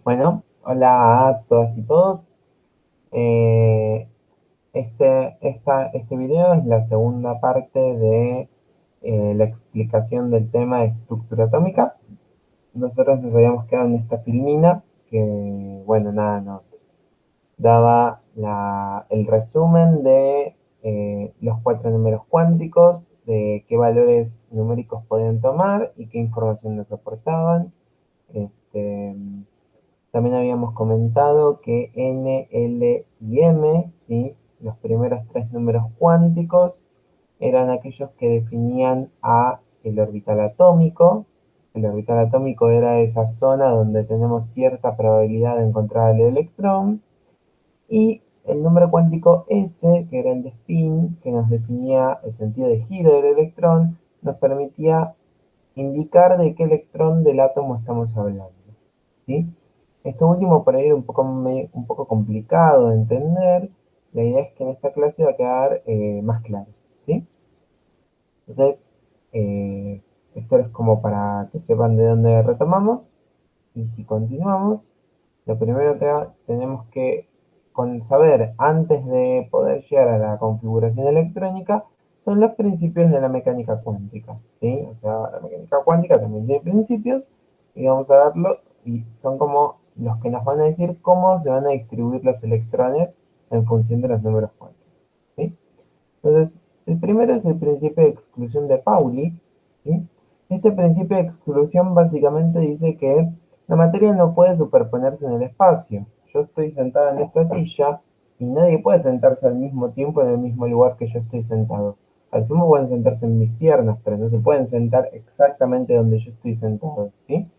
Bueno, hola a todas y todos. Eh, este video es la segunda parte de la explicación del tema de estructura atómica. Nosotros nos habíamos quedado en esta filmina que, bueno, nada, nos daba el resumen de los cuatro números cuánticos, de qué valores numéricos podían tomar y qué información nos aportaban. Este, También habíamos comentado que N, L y M, ¿sí? Los primeros tres números cuánticos, eran aquellos que definían a el orbital atómico. El orbital atómico era esa zona donde tenemos cierta probabilidad de encontrar el electrón. Y el número cuántico S, que era el de spin, que nos definía el sentido de giro del electrón, nos permitía indicar de qué electrón del átomo estamos hablando, ¿sí? Esto último por ahí es un poco complicado de entender. La idea es que en esta clase va a quedar más claro, ¿sí? Entonces, eh, esto es como para que sepan de dónde retomamos. Y si continuamos, lo primero que tenemos que saber antes de poder llegar a la configuración electrónica son los principios de la mecánica cuántica, ¿sí? O sea, la mecánica cuántica también tiene principios y vamos a verlo y son como los que nos van a decir cómo se van a distribuir los electrones en función de los números cuánticos, ¿sí? Entonces, el primero es el principio de exclusión de Pauli, ¿sí? Este principio de exclusión básicamente dice que la materia no puede superponerse en el espacio. Yo estoy sentado en esta silla y nadie puede sentarse al mismo tiempo en el mismo lugar que yo estoy sentado. Al sumo pueden sentarse en mis piernas, pero no se pueden sentar exactamente donde yo estoy sentado, ¿sí?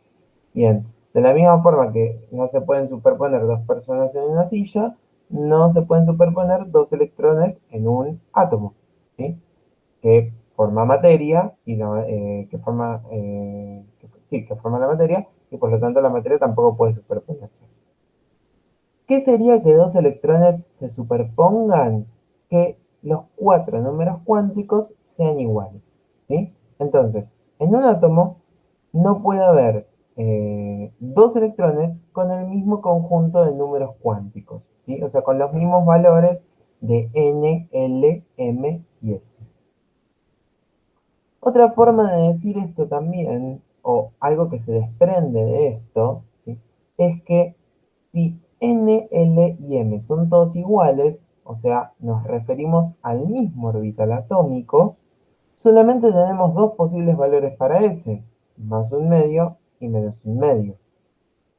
Bien, de la misma forma que no se pueden superponer dos personas en una silla, no se pueden superponer dos electrones en un átomo, ¿sí? Que forma materia y sí, que forma la materia y por lo tanto la materia tampoco puede superponerse. ¿Qué sería que dos electrones se superpongan? Que los cuatro números cuánticos sean iguales, ¿sí? Entonces, en un átomo no puede haber dos electrones con el mismo conjunto de números cuánticos, ¿sí? O sea, con los mismos valores de N, L, M y S. Otra forma de decir esto también, o algo que se desprende de esto, ¿sí? Es que si N, L y M son todos iguales, o sea, nos referimos al mismo orbital atómico, solamente tenemos dos posibles valores para S, más un medio y menos un medio.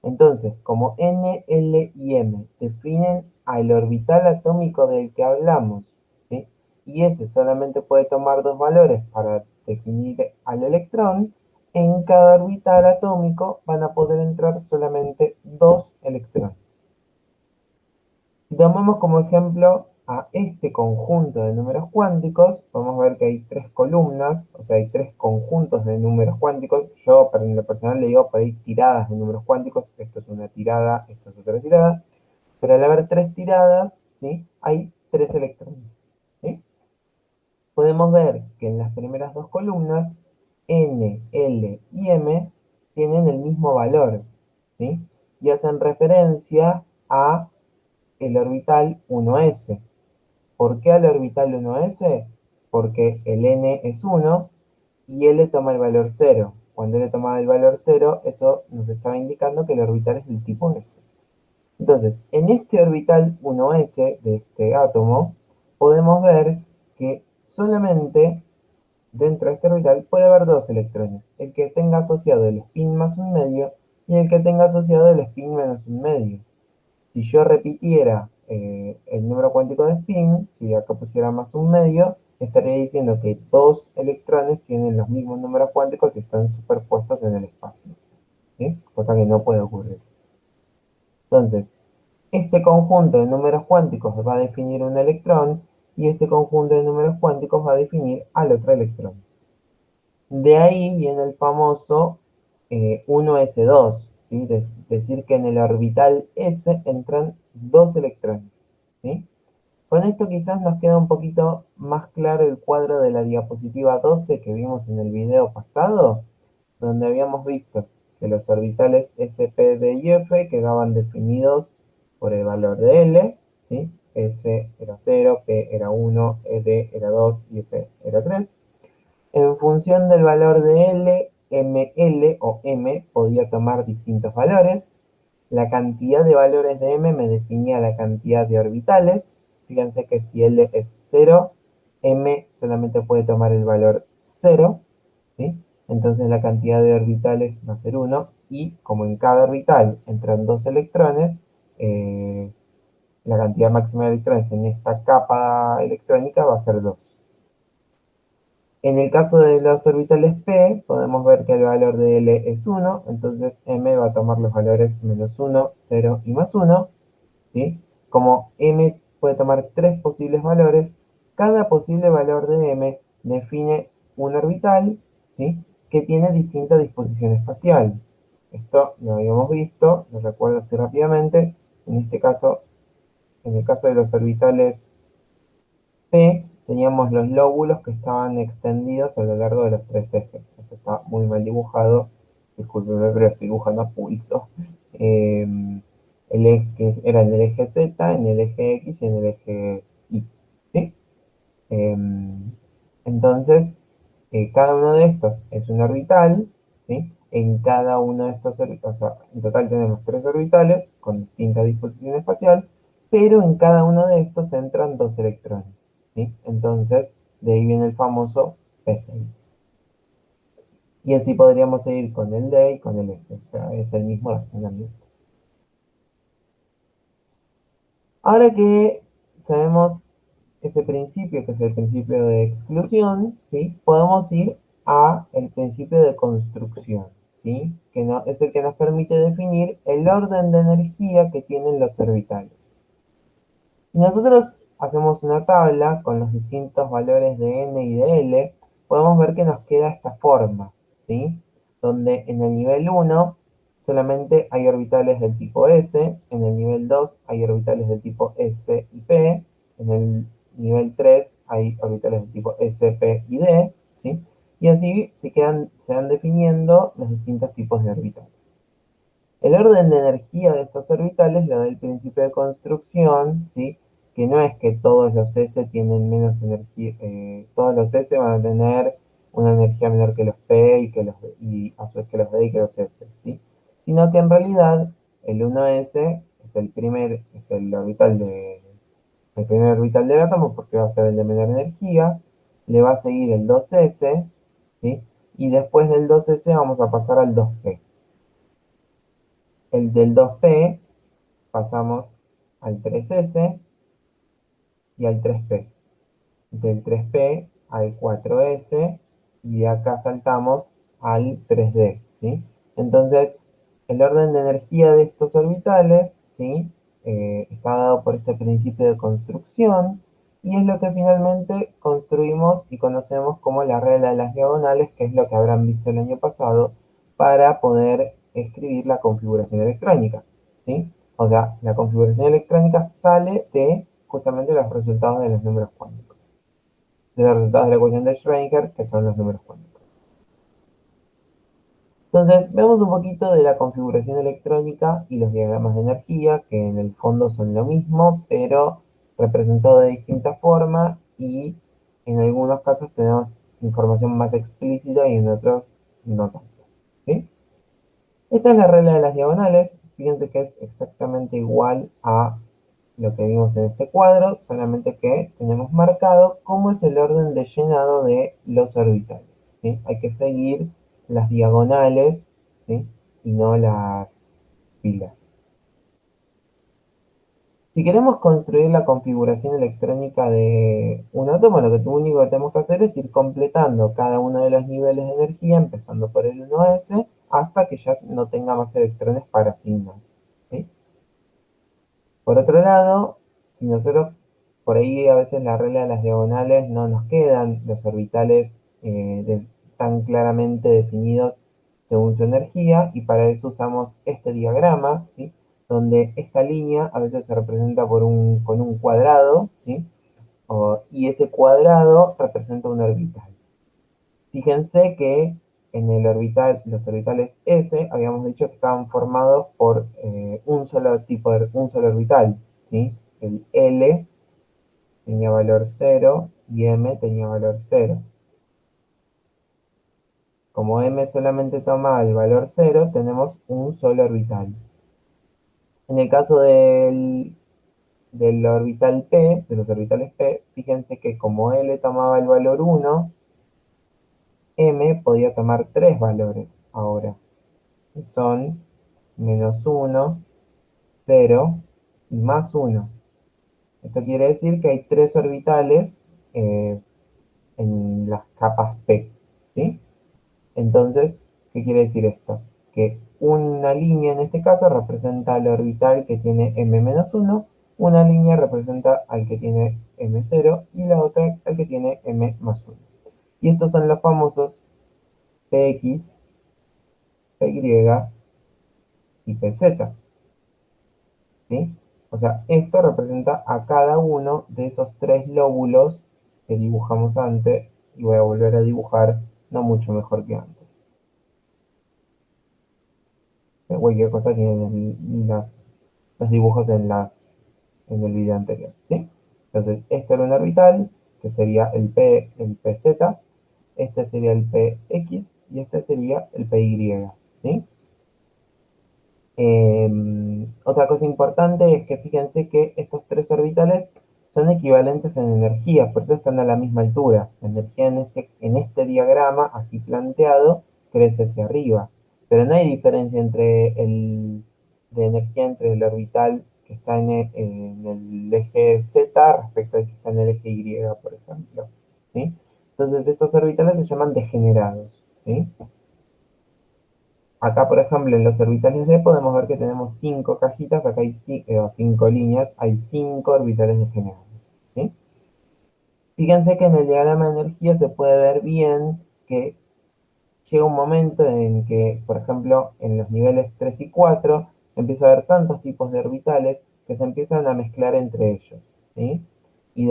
Entonces, como N, L y M definen al orbital atómico del que hablamos, ¿sí? Y ese solamente puede tomar dos valores para definir al electrón, en cada orbital atómico van a poder entrar solamente dos electrones. Si tomamos como ejemplo a este conjunto de números cuánticos, podemos ver que hay tres columnas, o sea, hay tres conjuntos de números cuánticos. Yo, en lo personal, le digo por ahí tiradas de números cuánticos. Esto es una tirada, esto es otra tirada. Pero al haber tres tiradas, ¿sí? Hay tres electrones, ¿sí? Podemos ver que en las primeras dos columnas, N, L y M tienen el mismo valor, ¿sí? Y hacen referencia a el orbital 1s. ¿Por qué al orbital 1s? Porque el n es 1 y L toma el valor 0. Cuando L toma el valor 0, eso nos estaba indicando que el orbital es del tipo S. Entonces, en este orbital 1s de este átomo, podemos ver que solamente dentro de este orbital puede haber dos electrones, el que tenga asociado el spin más un medio y el que tenga asociado el spin menos un medio. Si yo repitiera el número cuántico de spin, si acá pusiera más un medio, estaría diciendo que dos electrones tienen los mismos números cuánticos y están superpuestos en el espacio, ¿sí? Cosa que no puede ocurrir. Entonces, este conjunto de números cuánticos va a definir un electrón y este conjunto de números cuánticos va a definir al otro electrón. De ahí viene el famoso 1s2, ¿sí? Decir que en el orbital S entran dos electrones, ¿sí? Con esto quizás nos queda un poquito más claro el cuadro de la diapositiva 12 que vimos en el video pasado, donde habíamos visto que los orbitales s, p, d y f quedaban definidos por el valor de L, ¿sí? S era 0, P era 1, D era 2 y F era 3. En función del valor de L, ML o M podía tomar distintos valores. La cantidad de valores de M me definía la cantidad de orbitales. Fíjense que si L es 0, M solamente puede tomar el valor 0, ¿sí? Entonces la cantidad de orbitales va a ser 1 y como en cada orbital entran 2 electrones, la cantidad máxima de electrones en esta capa electrónica va a ser 2. En el caso de los orbitales p, podemos ver que el valor de L es 1, entonces M va a tomar los valores menos 1, 0 y más 1, ¿sí? Como M puede tomar tres posibles valores, cada posible valor de M define un orbital, ¿sí? Que tiene distinta disposición espacial. Esto lo habíamos visto, lo recuerdo así rápidamente. En este caso, en el caso de los orbitales P, teníamos los lóbulos que estaban extendidos a lo largo de los tres ejes. Esto está muy mal dibujado. Disculpenme, pero estoy dibujando a pulso. Eh, el eje era en el eje Z, en el eje X y en el eje Y. ¿Sí? Eh, entonces, cada uno de estos es un orbital, ¿sí? En cada uno de estos orbitales, o sea, en total tenemos tres orbitales con distinta disposición espacial, pero en cada uno de estos entran dos electrones, ¿sí? Entonces, de ahí viene el famoso P6. Y así podríamos seguir con el D y con el F, o sea, es el mismo razonamiento. Ahora que sabemos ese principio, que es el principio de exclusión, ¿sí? Podemos ir a el principio de construcción, ¿sí? Que no, es el que nos permite definir el orden de energía que tienen los orbitales. Si nosotros hacemos una tabla con los distintos valores de n y de l, podemos ver que nos queda esta forma, ¿sí? Donde en el nivel 1 solamente hay orbitales del tipo S, en el nivel 2 hay orbitales del tipo S y P, en el nivel 3 hay orbitales del tipo S, P y D, ¿sí? Y así se van definiendo los distintos tipos de orbitales. El orden de energía de estos orbitales lo da el principio de construcción, ¿sí? Que no es que todos los S tienen menos energía, todos los S van a tener una energía menor que los P y a su vez que los D y que los F, ¿sí? Sino que en realidad el 1S es el primer orbital del átomo porque va a ser el de menor energía, le va a seguir el 2S, ¿sí? Y después del 2S vamos a pasar al 2P. El del 2P pasamos al 3S y al 3P. Del 3P al 4S y de acá saltamos al 3D, ¿sí? Entonces, el orden de energía de estos orbitales, ¿sí? Está dado por este principio de construcción y es lo que finalmente construimos y conocemos como la regla de las diagonales, que es lo que habrán visto el año pasado, para poder escribir la configuración electrónica, ¿sí? O sea, la configuración electrónica sale de justamente los resultados de los números cuánticos, de los resultados de la ecuación de Schrödinger, que son los números cuánticos. Entonces, vemos un poquito de la configuración electrónica y los diagramas de energía, que en el fondo son lo mismo, pero representado de distinta forma y en algunos casos tenemos información más explícita y en otros no tanto, ¿sí? Esta es la regla de las diagonales. Fíjense que es exactamente igual a lo que vimos en este cuadro, solamente que tenemos marcado cómo es el orden de llenado de los orbitales, ¿sí? Hay que seguir las diagonales, ¿sí? Y no las filas. Si queremos construir la configuración electrónica de un átomo, lo único que tenemos que hacer es ir completando cada uno de los niveles de energía, empezando por el 1S, hasta que ya no tenga más electrones para asignar, ¿sí? Por otro lado, si nosotros por ahí a veces la regla de las diagonales no nos quedan los orbitales tan claramente definidos según su energía, y para eso usamos este diagrama, ¿sí? Donde esta línea a veces se representa con un cuadrado, ¿sí? Y ese cuadrado representa un orbital. Fíjense que en el orbital, los orbitales S, habíamos dicho que estaban formados por un solo tipo un solo orbital, ¿sí? El L tenía valor 0 y M tenía valor 0. Como M solamente toma el valor 0, tenemos un solo orbital. En el caso del orbital P, de los orbitales P, fíjense que como L tomaba el valor 1, M podía tomar tres valores ahora. Que son -1, 0 y +1. Esto quiere decir que hay tres orbitales eh, en las capas P, ¿sí? Entonces, ¿qué quiere decir esto? Que una línea en este caso representa al orbital que tiene m-1, una línea representa al que tiene m0 y la otra al que tiene m+1. Y estos son los famosos px, py y pz, ¿sí? O sea, esto representa a cada uno de esos tres lóbulos que dibujamos antes y voy a volver a dibujar no mucho mejor que antes. Cualquier cosa tienen los dibujos en el video anterior, ¿sí? Entonces, este era un orbital, que sería el PZ, este sería el PX y este sería el PY, ¿sí? Otra cosa importante es que fíjense que estos tres orbitales son equivalentes en energía, por eso están a la misma altura. La energía en este diagrama, así planteado, crece hacia arriba. Pero no hay diferencia de energía entre el orbital que está en el eje Z respecto al que está en el eje Y, por ejemplo, ¿sí? Entonces estos orbitales se llaman degenerados, ¿sí? Acá, por ejemplo, en los orbitales D podemos ver que tenemos cinco cajitas, acá hay cinco líneas, hay cinco orbitales degenerados, ¿sí? Fíjense que en el diagrama de energía se puede ver bien que llega un momento en que, por ejemplo, en los niveles 3 y 4 empieza a haber tantos tipos de orbitales que se empiezan a mezclar entre ellos, ¿sí? Y,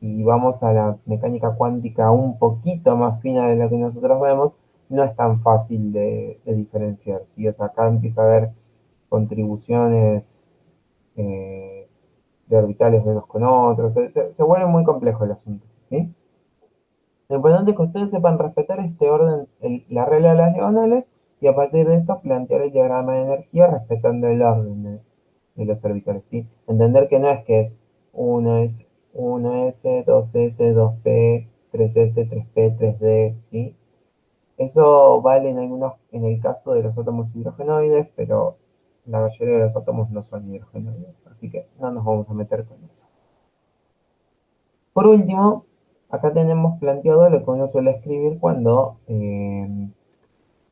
y vamos a la mecánica cuántica un poquito más fina de lo que nosotros vemos, no es tan fácil de diferenciar, ¿sí? O sea, acá empieza a haber contribuciones eh, de orbitales de unos con otros, se vuelve muy complejo el asunto, ¿sí? Lo importante es que ustedes sepan respetar este orden, la regla de las diagonales, y a partir de esto plantear el diagrama de energía respetando el orden de los orbitales, ¿sí? Entender que no es que es 1s, 2s, 2p, 3s, 3p, 3d, ¿sí? Eso vale en el caso de los átomos hidrogenoides, pero la mayoría de los átomos no son hidrogenoides, así que no nos vamos a meter con eso. Por último, acá tenemos planteado lo que uno suele escribir cuando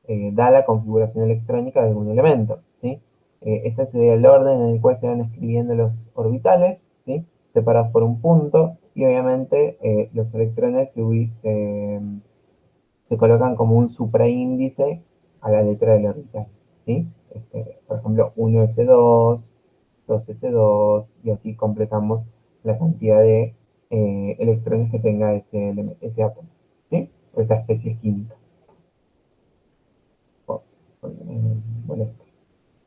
da la configuración electrónica de algún elemento, ¿sí? Este sería el orden en el cual se van escribiendo los orbitales, ¿sí? Separados por un punto, y obviamente los electrones se colocan como un supraíndice a la letra del orbital, ¿sí? Por ejemplo, 1s2, 2s2, y así completamos la cantidad de electrones que tenga ese átomo, ¿sí? Esa especie química. Bueno,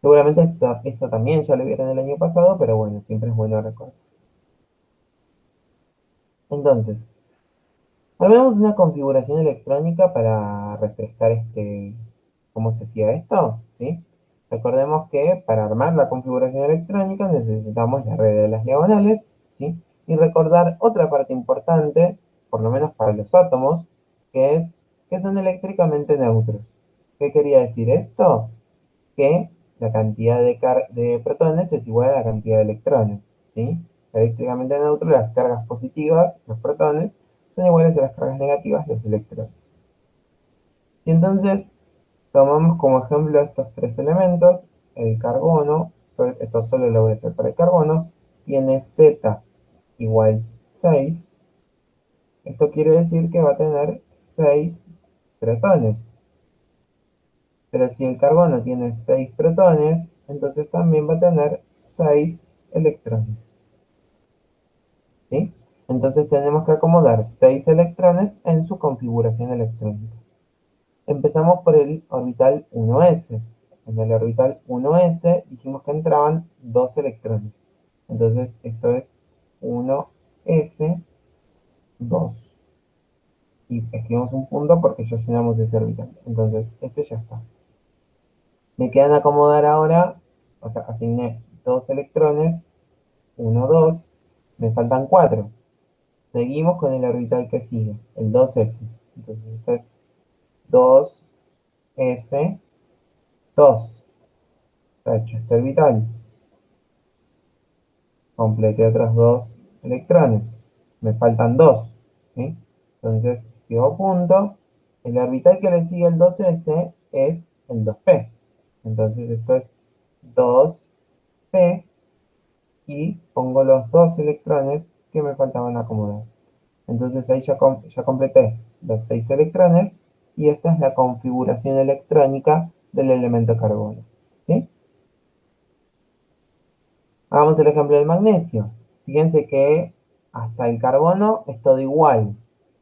seguramente esto también ya lo vieron el año pasado, pero bueno, siempre es bueno recordar. Entonces, armemos una configuración electrónica para refrescar cómo se hacía esto, ¿sí? Recordemos que para armar la configuración electrónica necesitamos la red de las diagonales, ¿sí? Y recordar otra parte importante, por lo menos para los átomos, que es que son eléctricamente neutros. ¿Qué quería decir esto? Que la cantidad de protones es igual a la cantidad de electrones, ¿sí? Eléctricamente neutro, las cargas positivas, los protones, son iguales a las cargas negativas, los electrones. Y entonces, tomamos como ejemplo estos tres elementos, el carbono, esto solo lo voy a hacer para el carbono, tiene Z igual 6, esto quiere decir que va a tener 6 protones. Pero si el carbono tiene 6 protones, entonces también va a tener 6 electrones, ¿sí? Entonces tenemos que acomodar 6 electrones en su configuración electrónica. Empezamos por el orbital 1s. En el orbital 1s dijimos que entraban 2 electrones. Entonces esto es 1s, 2. Y escribimos un punto porque ya llenamos ese orbital. Entonces este ya está. Me quedan acomodar ahora, o sea, asigné 2 electrones, 1, 2. Me faltan 4. Seguimos con el orbital que sigue, el 2s. Entonces esto es 2s, 2. Está hecho este orbital. Completé otros 2 electrones. Me faltan 2, ¿sí? Entonces, escribo punto. El orbital que le sigue el 2s es el 2p. Entonces, esto es 2p y pongo los 2 electrones que me faltaban acomodar. Entonces, ahí ya completé los 6 electrones y esta es la configuración electrónica del elemento carbono, ¿sí? Hagamos el ejemplo del magnesio. Fíjense que hasta el carbono es todo igual.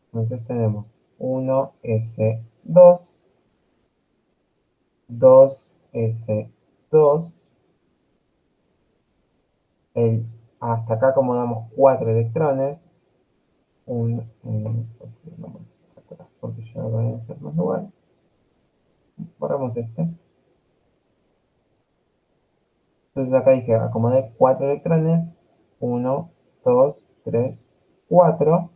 Entonces tenemos 1s2, 2s2. Hasta acá acomodamos 4 electrones. Vamos atrás porque ya va a ser más lugar. Borramos este. Entonces acá dije, acomodé 4 electrones. 1, 2, 3, 4.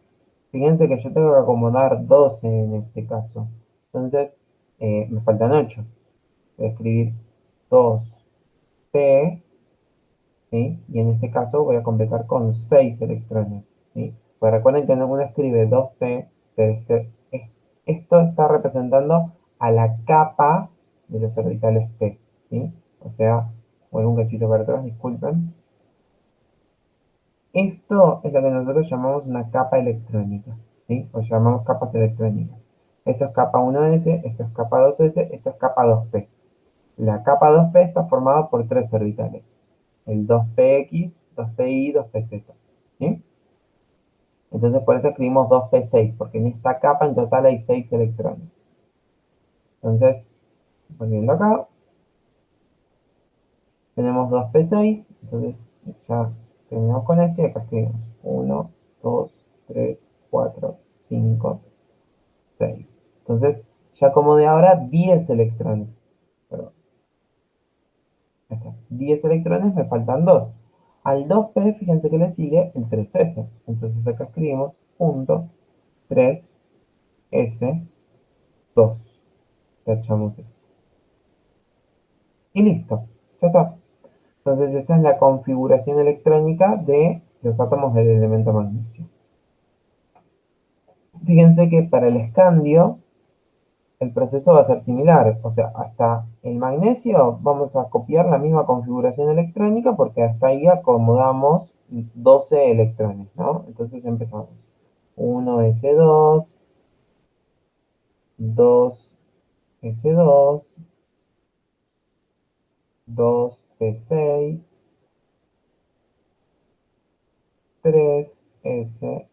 Fíjense que yo tengo que acomodar 12 en este caso. Entonces, me faltan 8. Voy a escribir 2p, ¿sí? Y en este caso voy a completar con 6 electrones, ¿sí? Pues recuerden que uno escribe 2p, pero esto está representando a la capa de los orbitales p, ¿sí? O sea, voy un cachito para atrás, disculpen. Esto es lo que nosotros llamamos una capa electrónica, ¿sí? O llamamos capas electrónicas. Esto es capa 1s, esto es capa 2s, esto es capa 2p. La capa 2p está formada por 3 orbitales. El 2px, 2pi, 2pz. ¿Sí? Entonces por eso escribimos 2p6, porque en esta capa en total hay 6 electrones. Entonces, volviendo acá, tenemos 2p6, entonces ya terminamos con este y acá escribimos 1, 2, 3, 4, 5, 6. Entonces, ya como de ahora 10 electrones. Perdón, ya está. 10 electrones, me faltan 2. Al 2p, fíjense que le sigue el 3s. Entonces acá escribimos punto 3s2. Tachamos esto. Y listo, ya está. Entonces esta es la configuración electrónica de los átomos del elemento magnesio. Fíjense que para el escandio el proceso va a ser similar. O sea, hasta el magnesio vamos a copiar la misma configuración electrónica porque hasta ahí acomodamos 12 electrones, ¿no? Entonces empezamos. 1s2, 2s2, 2p6, 3s2.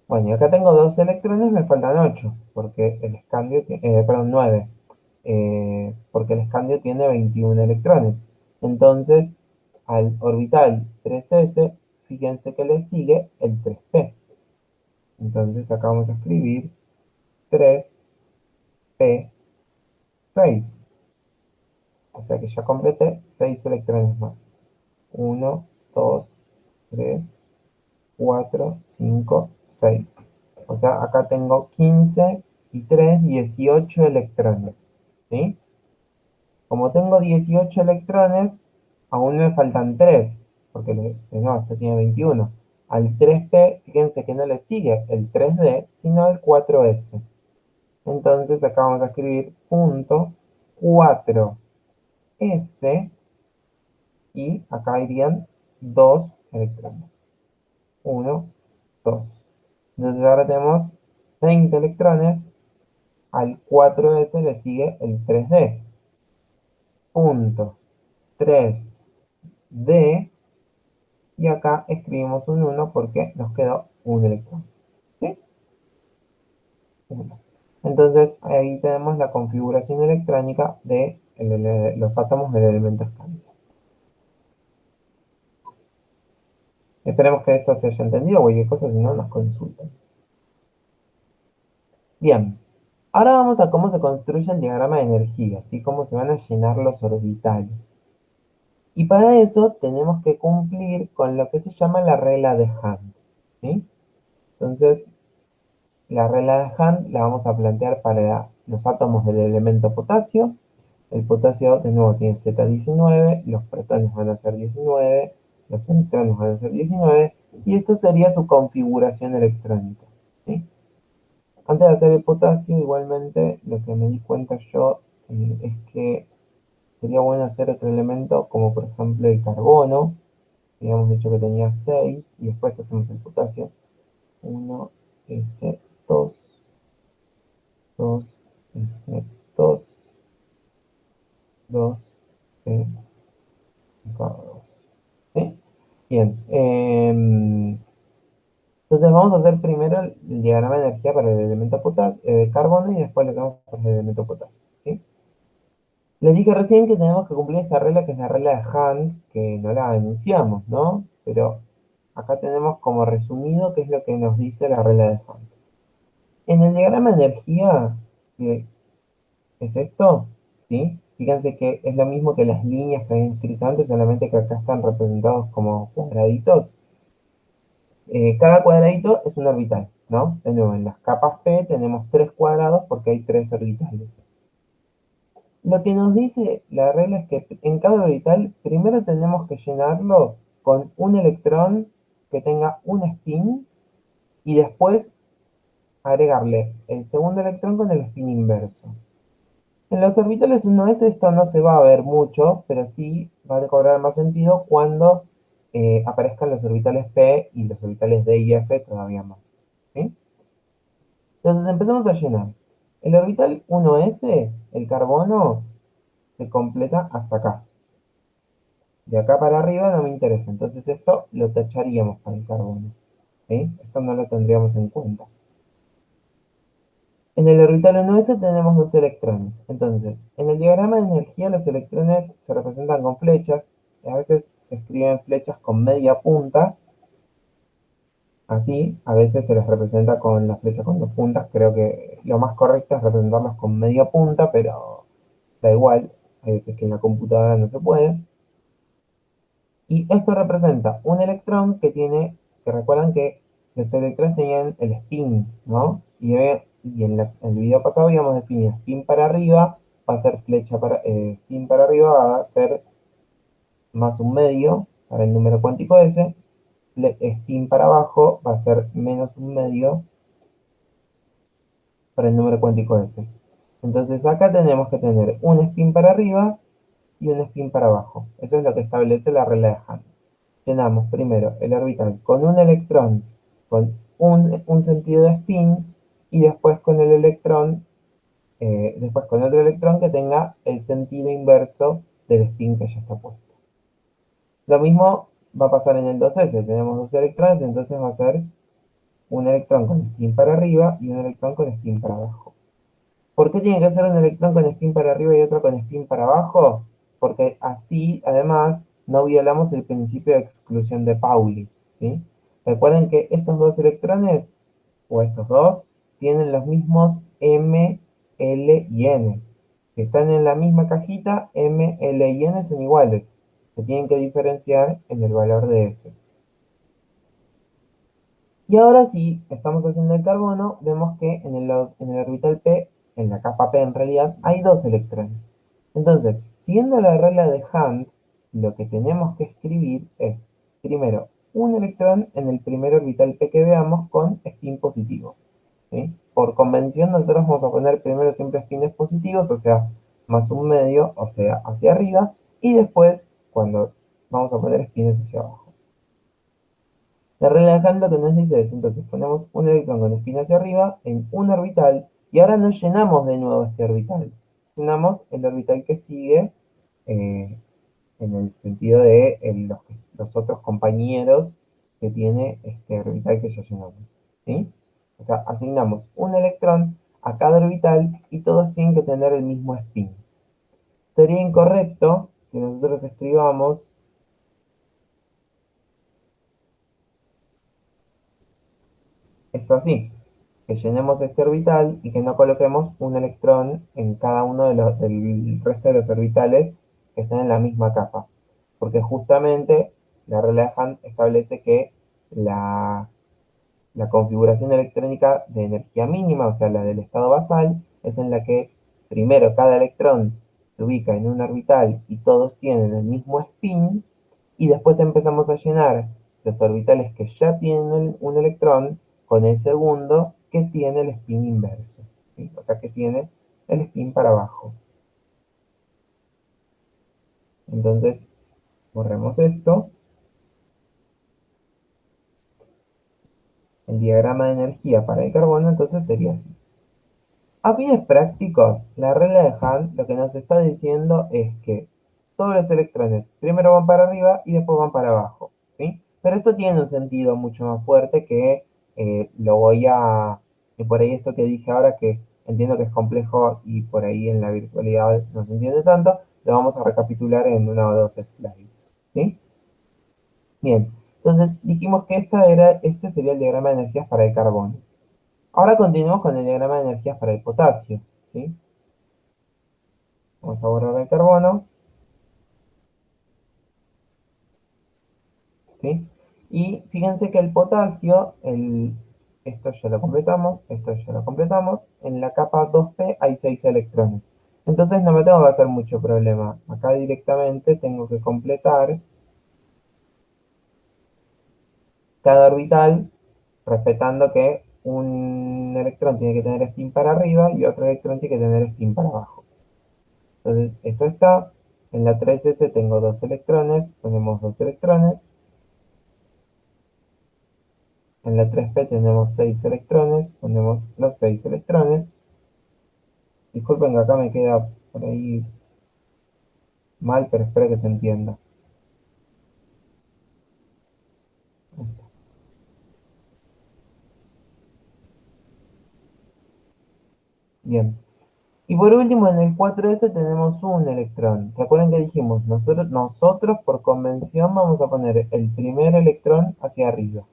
Bueno, y acá tengo 2 electrones, me faltan 8, porque el escandio tiene, perdón, 9, porque el escandio tiene 21 electrones. Entonces, al orbital 3s, fíjense que le sigue el 3p. Entonces acá vamos a escribir 3p6. O sea que ya completé 6 electrones más. 1, 2, 3, 4, 5, 6. O sea, acá tengo 15 y 3, 18 electrones. ¿Sí? Como tengo 18 electrones, aún me faltan 3, porque no, este tiene 21. Al 3p, fíjense que no le sigue el 3d, sino el 4s. Entonces acá vamos a escribir punto 4s y acá irían 2 electrones. 1, 2. Entonces ahora tenemos 20 electrones. Al 4s le sigue el 3d. Punto 3d. Y acá escribimos un 1 porque nos quedó un electrón. ¿Sí? 1. Entonces ahí tenemos la configuración electrónica de los átomos del elemento escándalo. Esperemos que esto se haya entendido, cualquier cosa, si no nos consultan. Bien, ahora vamos a cómo se construye el diagrama de energía, así cómo se van a llenar los orbitales. Y para eso tenemos que cumplir con lo que se llama la regla de Hund, ¿sí? Entonces, la regla de Hund la vamos a plantear para los átomos del elemento potasio. El potasio, de nuevo, tiene Z19, los protones van a ser 19, los electrones van a ser 19, y esto sería su configuración electrónica, ¿sí? Antes de hacer el potasio, igualmente, lo que me di cuenta yo es que sería bueno hacer otro elemento, como por ejemplo el carbono. Habíamos dicho que tenía 6, y después hacemos el potasio. 1S2, 2S2, 2P2. ¿Sí? Bien. Entonces vamos a hacer primero el diagrama de energía para el elemento potasio, carbono, y después lo hacemos para el elemento potasio. ¿Sí? Les dije recién que tenemos que cumplir esta regla, que es la regla de Hund, que no la enunciamos, ¿no? Pero acá tenemos como resumido qué es lo que nos dice la regla de Hund. En el diagrama de energía, que es esto, ¿sí? Fíjense que es lo mismo que las líneas que había escrito antes, solamente que acá están representados como cuadraditos. Cada cuadradito es un orbital, ¿no? De nuevo, en las capas P tenemos 3 cuadrados porque hay 3 orbitales. Lo que nos dice la regla es que en cada orbital primero tenemos que llenarlo con un electrón que tenga un spin, y después agregarle el segundo electrón con el spin inverso. En los orbitales 1s esto no se va a ver mucho, pero sí va a cobrar más sentido cuando aparezcan los orbitales P y los orbitales D y F todavía más, ¿sí? Entonces empezamos a llenar. El orbital 1s, el carbono, se completa hasta acá. De acá para arriba no me interesa, entonces esto lo tacharíamos para el carbono, ¿sí? Esto no lo tendríamos en cuenta. En el orbital 1s tenemos 2 electrones. Entonces, en el diagrama de energía los electrones se representan con flechas. A veces se escriben flechas con media punta, así. A veces se les representa con la flecha con 2 puntas. Creo que lo más correcto es representarlos con media punta, pero da igual. Hay veces que en la computadora no se puede. Y esto representa un electrón que recuerdan que los electrones tenían el spin, ¿no? Y en el video pasado habíamos definido spin para arriba, va a ser flecha para, spin para arriba va a ser más un medio para el número cuántico S, spin para abajo va a ser menos un medio para el número cuántico S. Entonces acá tenemos que tener un spin para arriba y un spin para abajo. Eso es lo que establece la regla de Hund. Llenamos primero el orbital con un electrón con un sentido de spin, y después con el electrón, después con otro electrón que tenga el sentido inverso del spin que ya está puesto. Lo mismo va a pasar en el 2s, tenemos 2 electrones, entonces va a ser un electrón con spin para arriba y un electrón con spin para abajo. ¿Por qué tiene que ser un electrón con spin para arriba y otro con spin para abajo? Porque así, además, no violamos el principio de exclusión de Pauli, ¿sí? Recuerden que estos dos electrones, o estos dos, tienen los mismos M, L y N. Si están en la misma cajita, M, L y N son iguales. Se tienen que diferenciar en el valor de S. Y ahora sí, estamos haciendo el carbono, vemos que en el orbital P, en la capa P en realidad, hay 2 electrones. Entonces, siguiendo la regla de Hund, lo que tenemos que escribir es, primero, un electrón en el primer orbital P que veamos con spin positivo, ¿sí? Por convención nosotros vamos a poner primero siempre spines positivos, o sea, más un medio, o sea, hacia arriba, y después, cuando vamos a poner spines hacia abajo. La regla de Hund lo que nos dice es, entonces ponemos un electrón con spin hacia arriba en un orbital, y ahora no llenamos de nuevo este orbital, llenamos el orbital que sigue, eh, en el sentido de los otros compañeros que tiene este orbital que ya llenamos, ¿sí? O sea, asignamos un electrón a cada orbital y todos tienen que tener el mismo spin. Sería incorrecto que nosotros escribamos esto así, que llenemos este orbital y que no coloquemos un electrón en cada uno del resto de los orbitales que estén en la misma capa. Porque justamente la regla de Hahn establece que la, la configuración electrónica de energía mínima, o sea, la del estado basal, es en la que primero cada electrón se ubica en un orbital y todos tienen el mismo spin, y después empezamos a llenar los orbitales que ya tienen un electrón con el segundo que tiene el spin inverso, ¿sí? O sea, que tiene el spin para abajo. Entonces, borremos esto. El diagrama de energía para el carbono entonces sería así. A fines prácticos, la regla de Hahn lo que nos está diciendo es que todos los electrones primero van para arriba y después van para abajo, ¿sí? Pero esto tiene un sentido mucho más fuerte que lo voy a... Y por ahí esto que dije ahora, que entiendo que es complejo y por ahí en la virtualidad no se entiende tanto, lo vamos a recapitular en uno o dos slides, ¿sí? Bien, entonces dijimos que este sería el diagrama de energías para el carbono. Ahora continuamos con el diagrama de energías para el potasio, ¿sí? Vamos a borrar el carbono, ¿sí? Y fíjense que el potasio, esto ya lo completamos, esto ya lo completamos. En la capa 2p hay 6 electrones. Entonces no me tengo que hacer mucho problema. Acá directamente tengo que completar cada orbital respetando que un electrón tiene que tener spin para arriba y otro electrón tiene que tener spin para abajo. Entonces esto está. En la 3s tengo 2 electrones, ponemos 2 electrones. En la 3p tenemos 6 electrones, ponemos los 6 electrones. Disculpen que acá me queda por ahí mal, pero espero que se entienda. Bien. Y por último, en el 4s tenemos un electrón. ¿Recuerden que dijimos? Nosotros por convención vamos a poner el primer electrón hacia arriba.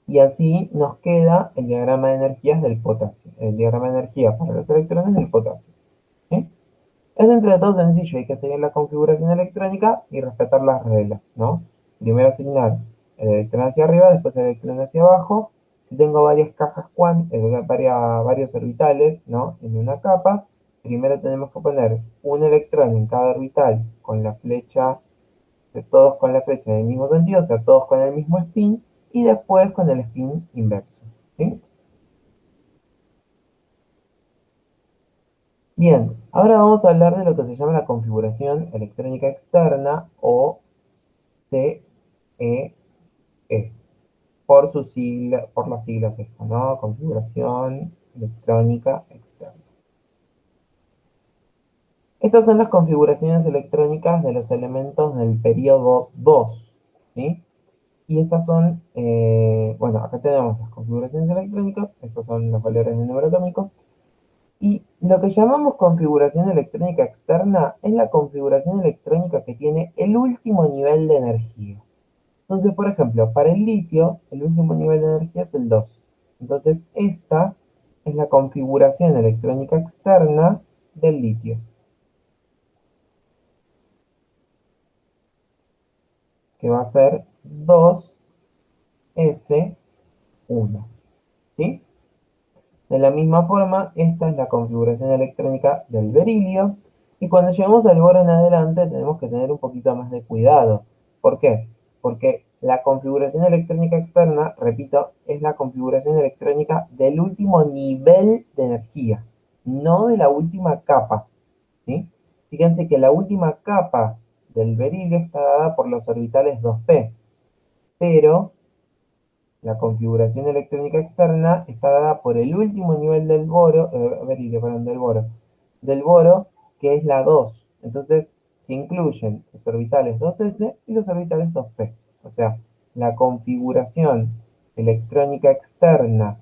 Y así nos queda el diagrama de energías del potasio. El diagrama de energía para los electrones del potasio, ¿sí? Es dentro de todo sencillo, hay que seguir la configuración electrónica y respetar las reglas, ¿no? Primero asignar el electrón hacia arriba, después el electrón hacia abajo. Si tengo varias cajas varios orbitales, ¿no? En una capa, primero tenemos que poner un electrón en cada orbital con la flecha, todos con la flecha en el mismo sentido, o sea, todos con el mismo spin, y después con el spin inverso, ¿sí? Bien, ahora vamos a hablar de lo que se llama la configuración electrónica externa o CEE, por las siglas esto, ¿no? Configuración electrónica externa. Estas son las configuraciones electrónicas de los elementos del periodo 2, ¿sí? Y estas son, bueno, acá tenemos las configuraciones electrónicas, estos son los valores del número atómico. Y lo que llamamos configuración electrónica externa es la configuración electrónica que tiene el último nivel de energía. Entonces, por ejemplo, para el litio, el último nivel de energía es el 2. Entonces, esta es la configuración electrónica externa del litio, que va a ser 2s1, ¿sí? De la misma forma, esta es la configuración electrónica del berilio. Y cuando llegamos al boro en adelante, tenemos que tener un poquito más de cuidado. ¿Por qué? Porque la configuración electrónica externa, repito, es la configuración electrónica del último nivel de energía, no de la última capa, ¿sí? Fíjense que la última capa del berilio está dada por los orbitales 2p, pero la configuración electrónica externa está dada por el último nivel del boro, perdón, del boro, que es la 2. Entonces, se incluyen los orbitales 2s y los orbitales 2p. O sea, la configuración electrónica externa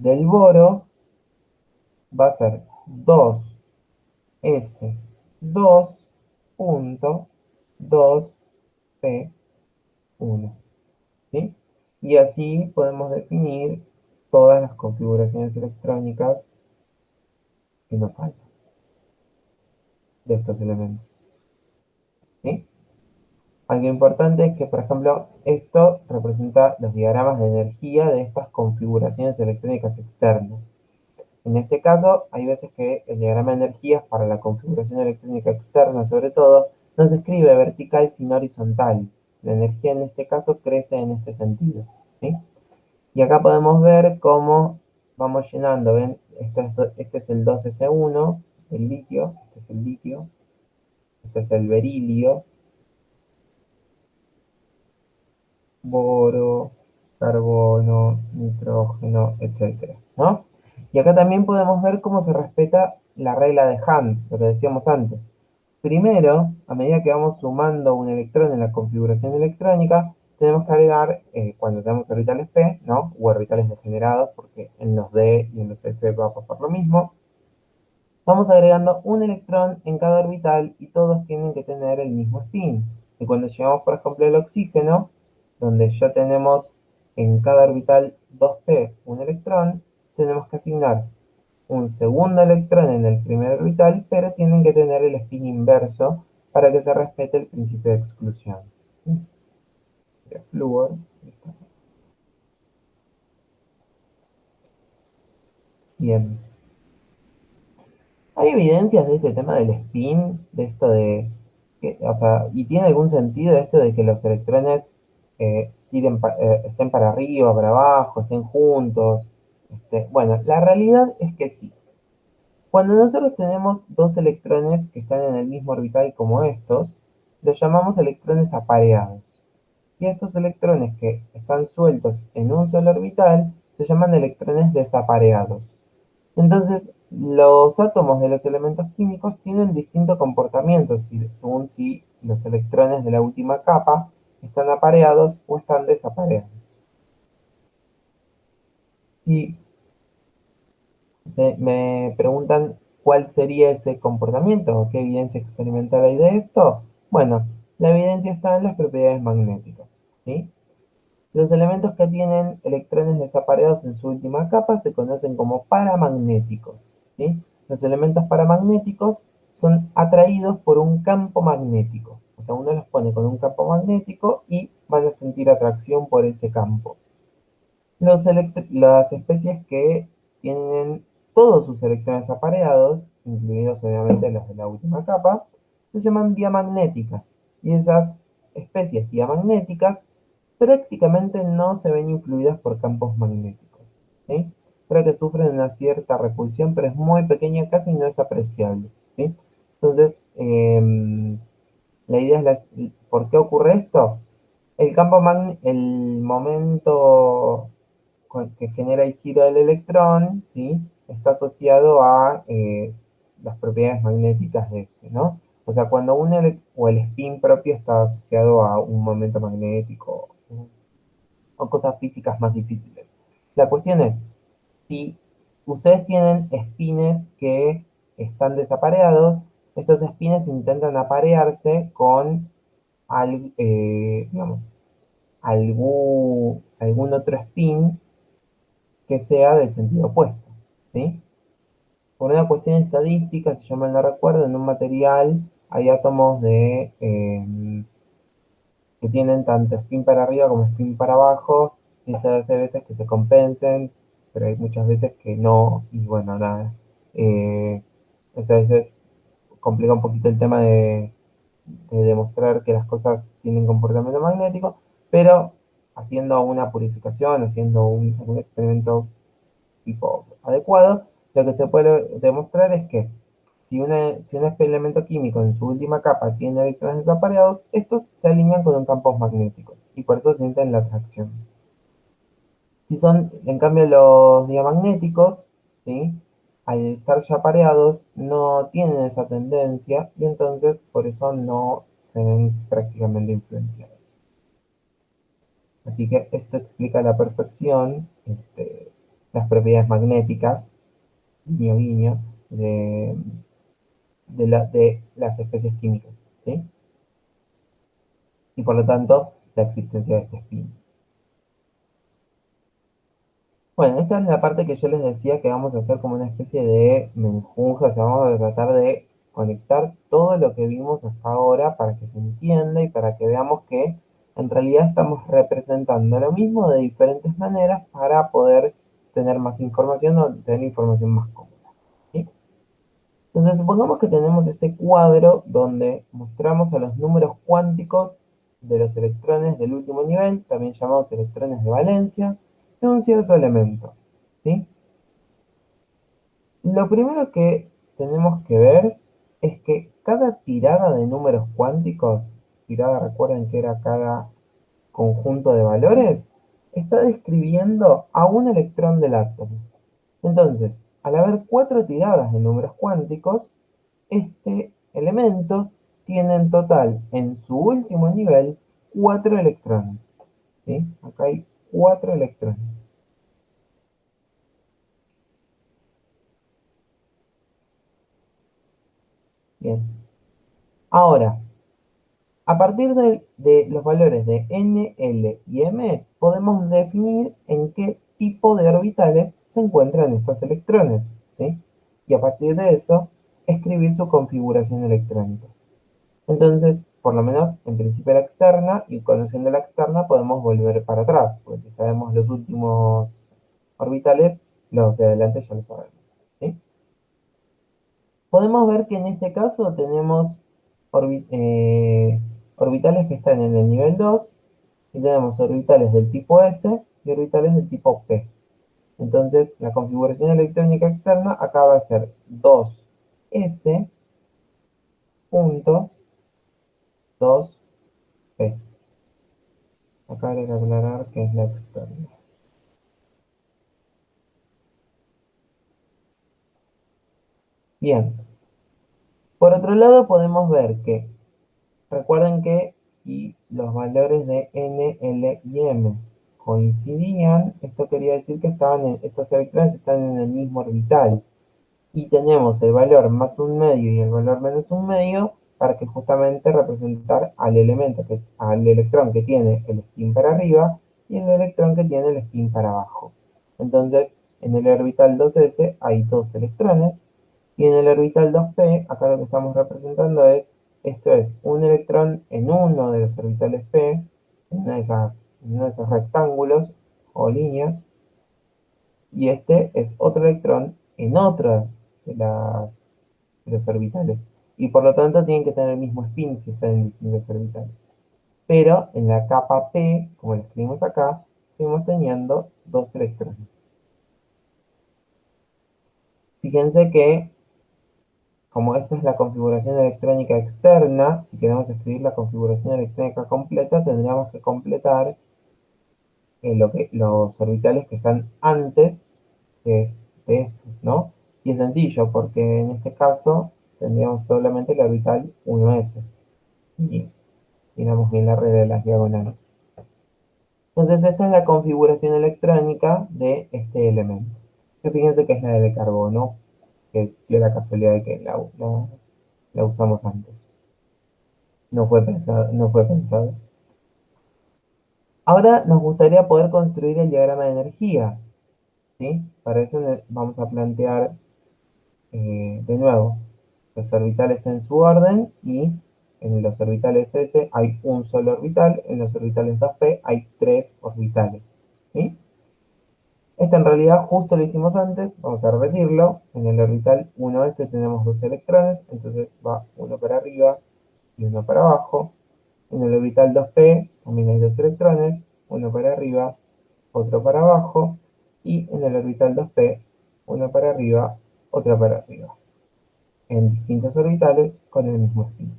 del boro va a ser 2s2.2p1, ¿sí? Y así podemos definir todas las configuraciones electrónicas que nos faltan de estos elementos, ¿sí? Algo importante es que, por ejemplo, esto representa los diagramas de energía de estas configuraciones electrónicas externas. En este caso, hay veces que el diagrama de energías para la configuración electrónica externa, sobre todo, no se escribe vertical sino horizontal. La energía en este caso crece en este sentido, ¿sí? Y acá podemos ver cómo vamos llenando. ¿Ven? Este es el 2s1, el litio, este es el litio, este es el berilio, boro, carbono, nitrógeno, etcétera, ¿no? Y acá también podemos ver cómo se respeta la regla de Hahn, lo que decíamos antes. Primero, a medida que vamos sumando un electrón en la configuración electrónica, tenemos que agregar, cuando tenemos orbitales p, ¿no? O orbitales degenerados, porque en los d y en los f va a pasar lo mismo, vamos agregando un electrón en cada orbital y todos tienen que tener el mismo spin. Y cuando llegamos, por ejemplo, al oxígeno, donde ya tenemos en cada orbital 2p un electrón, tenemos que asignar un segundo electrón en el primer orbital, pero tienen que tener el spin inverso para que se respete el principio de exclusión. Flúor. Bien. ¿Hay evidencias de este tema del spin? De esto de, o sea, ¿y tiene algún sentido esto de que los electrones estén para arriba, para abajo, estén juntos? Bueno, la realidad es que sí. Cuando nosotros tenemos dos electrones que están en el mismo orbital como estos, los llamamos electrones apareados. Y estos electrones que están sueltos en un solo orbital se llaman electrones desapareados. Entonces, los átomos de los elementos químicos tienen distinto comportamiento según si los electrones de la última capa están apareados o están desapareados. Y me preguntan cuál sería ese comportamiento o qué evidencia experimental hay de esto. Bueno, la evidencia está en las propiedades magnéticas, ¿sí? Los elementos que tienen electrones desapareados en su última capa se conocen como paramagnéticos, ¿sí? Los elementos paramagnéticos son atraídos por un campo magnético. O sea, uno los pone con un campo magnético y van a sentir atracción por ese campo. Las especies que tienen todos sus electrones apareados, incluidos obviamente los de la última capa, se llaman diamagnéticas. Y esas especies diamagnéticas prácticamente no se ven influidas por campos magnéticos, ¿sí? Creo que sufren una cierta repulsión, pero es muy pequeña, casi no es apreciable, ¿sí? Entonces, la idea es ¿por qué ocurre esto? El momento que genera el giro del electrón, ¿sí? Está asociado a las propiedades magnéticas de este, ¿no? O sea, cuando o el spin propio está asociado a un momento magnético o cosas físicas más difíciles. La cuestión es, si ustedes tienen spines que están desapareados, estos spines intentan aparearse con digamos, algún otro spin que sea del sentido opuesto, ¿sí? Por una cuestión estadística, si yo mal no recuerdo, en un material hay átomos que tienen tanto spin para arriba como spin para abajo, y eso hace veces que se compensen, pero hay muchas veces que no, y bueno, nada. Eso a veces complica un poquito el tema de demostrar que las cosas tienen comportamiento magnético, pero haciendo una purificación, haciendo un experimento tipo adecuado, lo que se puede demostrar es que si un elemento químico en su última capa tiene electrones desapareados, estos se alinean con un campo magnético y por eso sienten la atracción. Si son, en cambio, los diamagnéticos, ¿sí? Al estar ya pareados, no tienen esa tendencia y entonces por eso no se ven prácticamente influenciados. Así que esto explica a la perfección las propiedades magnéticas, guiño guiño, de las especies químicas, ¿sí? Y por lo tanto, la existencia de este spin. Bueno, esta es la parte que yo les decía que vamos a hacer como una especie de menjunje, o sea, vamos a tratar de conectar todo lo que vimos hasta ahora para que se entienda y para que veamos que en realidad estamos representando lo mismo de diferentes maneras para poder tener más información o tener información más cómoda, ¿sí? Entonces, supongamos que tenemos este cuadro donde mostramos a los números cuánticos de los electrones del último nivel, también llamados electrones de valencia, de un cierto elemento, ¿sí? Lo primero que tenemos que ver es que cada tirada de números cuánticos, tirada recuerden que era cada conjunto de valores, está describiendo a un electrón del átomo. Entonces, al haber cuatro tiradas de números cuánticos, este elemento tiene en total en su último nivel cuatro electrones. ¿Sí? Acá hay cuatro electrones. Bien. Ahora, a partir de los valores de n, l y m, podemos definir en qué tipo de orbitales se encuentran estos electrones. ¿Sí? Y a partir de eso, escribir su configuración electrónica. Entonces, por lo menos en principio la externa, y conociendo la externa podemos volver para atrás, porque si sabemos los últimos orbitales, los de adelante ya lo sabemos. ¿Sí? Podemos ver que en este caso tenemos orbitales que están en el nivel 2 y tenemos orbitales del tipo S y orbitales del tipo P. Entonces, la configuración electrónica externa acaba de ser 2S punto 2P. Acá hay que aclarar que es la externa. Bien, por otro lado podemos ver que, recuerden que si los valores de n, l y m coincidían, esto quería decir que estos electrones están en el mismo orbital. Y tenemos el valor más un medio y el valor menos un medio para que justamente representar al electrón que tiene el spin para arriba y el electrón que tiene el spin para abajo. Entonces, en el orbital 2s hay dos electrones y en el orbital 2p, acá lo que estamos representando esto es un electrón en uno de los orbitales p, en uno de esos rectángulos o líneas, y este es otro electrón en otra de, de los orbitales. Y por lo tanto tienen que tener el mismo spin si están en distintos orbitales. Pero en la capa P, como lo escribimos acá, seguimos teniendo dos electrones. Fíjense que, como esta es la configuración electrónica externa, si queremos escribir la configuración electrónica completa, tendríamos que completar los orbitales que están antes de, de estos, ¿no? Y es sencillo, porque en este caso tendríamos solamente el orbital 1s. Y miramos bien la red de las diagonales. Entonces esta es la configuración electrónica de este elemento. Que fíjense que es la de carbono, que dio la casualidad de que la usamos antes. No fue pensado, no fue pensado. Ahora nos gustaría poder construir el diagrama de energía, ¿sí? Para eso vamos a plantear de nuevo los orbitales en su orden y en los orbitales S hay un solo orbital, en los orbitales 2p hay tres orbitales. ¿Sí? Esta en realidad justo lo hicimos antes, vamos a repetirlo. En el orbital 1s tenemos dos electrones, entonces va uno para arriba y uno para abajo. En el orbital 2p también hay dos electrones, uno para arriba, otro para abajo. Y en el orbital 2p, uno para arriba, otro para arriba, en distintos orbitales con el mismo spin.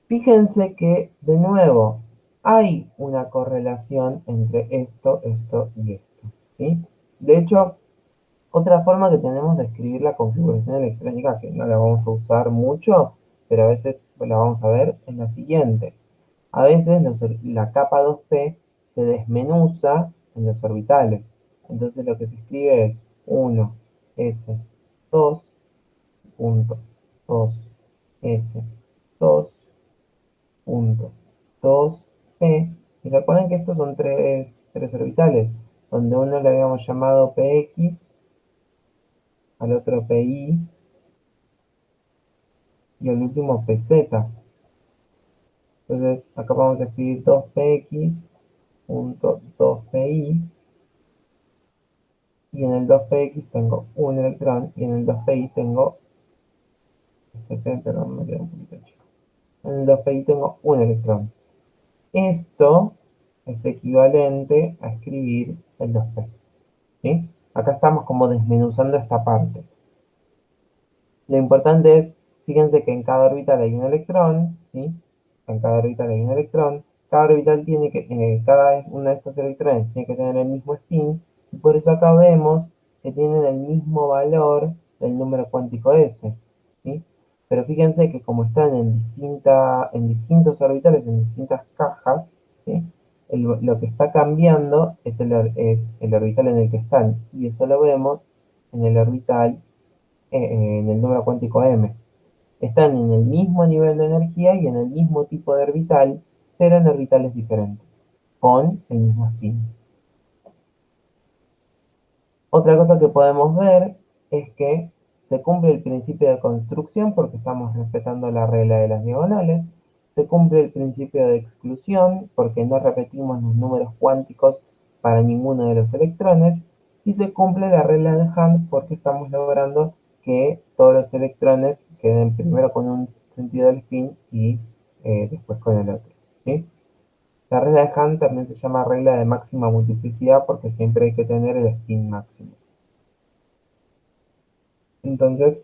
Fíjense que, de nuevo, hay una correlación entre esto y esto. ¿Sí? De hecho, otra forma que tenemos de escribir la configuración electrónica, que no la vamos a usar mucho, pero a veces la vamos a ver, es la siguiente. A veces la capa 2p se desmenuza en los orbitales. Entonces lo que se escribe es 1s2.s2.2p. Y recuerden que estos son tres orbitales, donde uno le habíamos llamado px, al otro pi y al último pz. Entonces acá vamos a escribir 2px.2pi, y en el 2px tengo un electrón, y en el 2pi tengo, perdón, me queda un poquito chico. En el 2pi tengo un electrón. Esto es equivalente a escribir el 2p, ¿sí? Acá estamos como desmenuzando esta parte. Lo importante es, fíjense que en cada orbital hay un electrón, ¿sí? En cada orbital hay un electrón. Cada orbital tiene que, cada uno de estos electrones tiene que tener el mismo spin, y por eso acá vemos que tienen el mismo valor del número cuántico S, ¿sí? Pero fíjense que como están en distintos orbitales, en distintas cajas, ¿sí? Lo que está cambiando es el orbital en el que están, y eso lo vemos en el orbital, en el número cuántico m. Están en el mismo nivel de energía y en el mismo tipo de orbital, pero en orbitales diferentes, con el mismo spin. Otra cosa que podemos ver es que se cumple el principio de construcción porque estamos respetando la regla de las diagonales. Se cumple el principio de exclusión porque no repetimos los números cuánticos para ninguno de los electrones. Y se cumple la regla de Hund porque estamos logrando que todos los electrones queden primero con un sentido del spin y después con el otro, ¿sí? La regla de Hund también se llama regla de máxima multiplicidad porque siempre hay que tener el spin máximo. Entonces,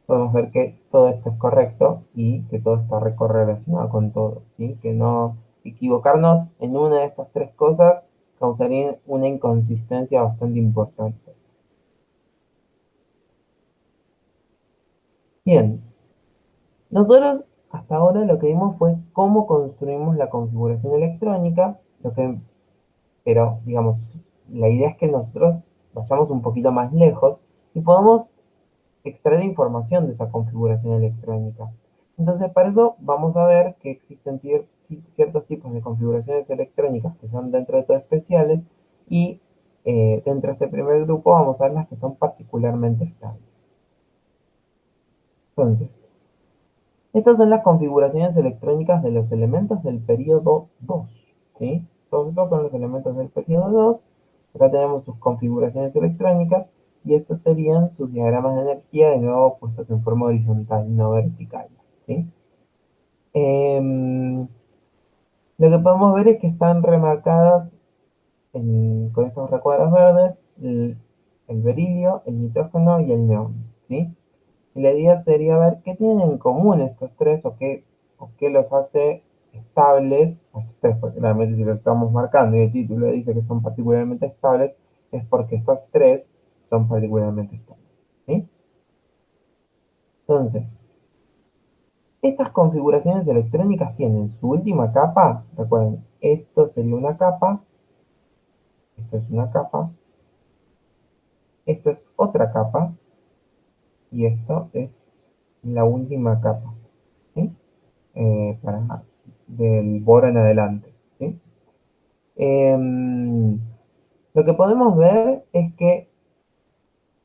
podemos ver que todo esto es correcto y que todo está correlacionado con todo, ¿sí? Que no equivocarnos en una de estas tres cosas causaría una inconsistencia bastante importante. Bien, nosotros hasta ahora lo que vimos fue cómo construimos la configuración electrónica, pero digamos, la idea es que nosotros vayamos un poquito más lejos y podamos extraer información de esa configuración electrónica. Entonces, para eso vamos a ver que existen ciertos tipos de configuraciones electrónicas que son dentro de todo especiales, y dentro de este primer grupo vamos a ver las que son particularmente estables. Entonces, estas son las configuraciones electrónicas de los elementos del periodo 2, ¿sí? Todos estos son los elementos del periodo 2. Acá tenemos sus configuraciones electrónicas y estos serían sus diagramas de energía, de nuevo puestos en forma horizontal, no vertical, ¿sí? Lo que podemos ver es que están remarcadas con estos recuadros verdes el berilio, el nitrógeno y el neón, ¿sí? Y la idea sería ver qué tienen en común estos tres, o qué los hace estables a estos tres, porque realmente si los estamos marcando y el título dice que son particularmente estables, es porque estos tres son particularmente estables, ¿sí? Entonces, estas configuraciones electrónicas tienen su última capa. Recuerden, esto sería una capa, esto es una capa, esto es otra capa, y esto es la última capa, ¿sí? Del boro en adelante, ¿sí? Lo que podemos ver es que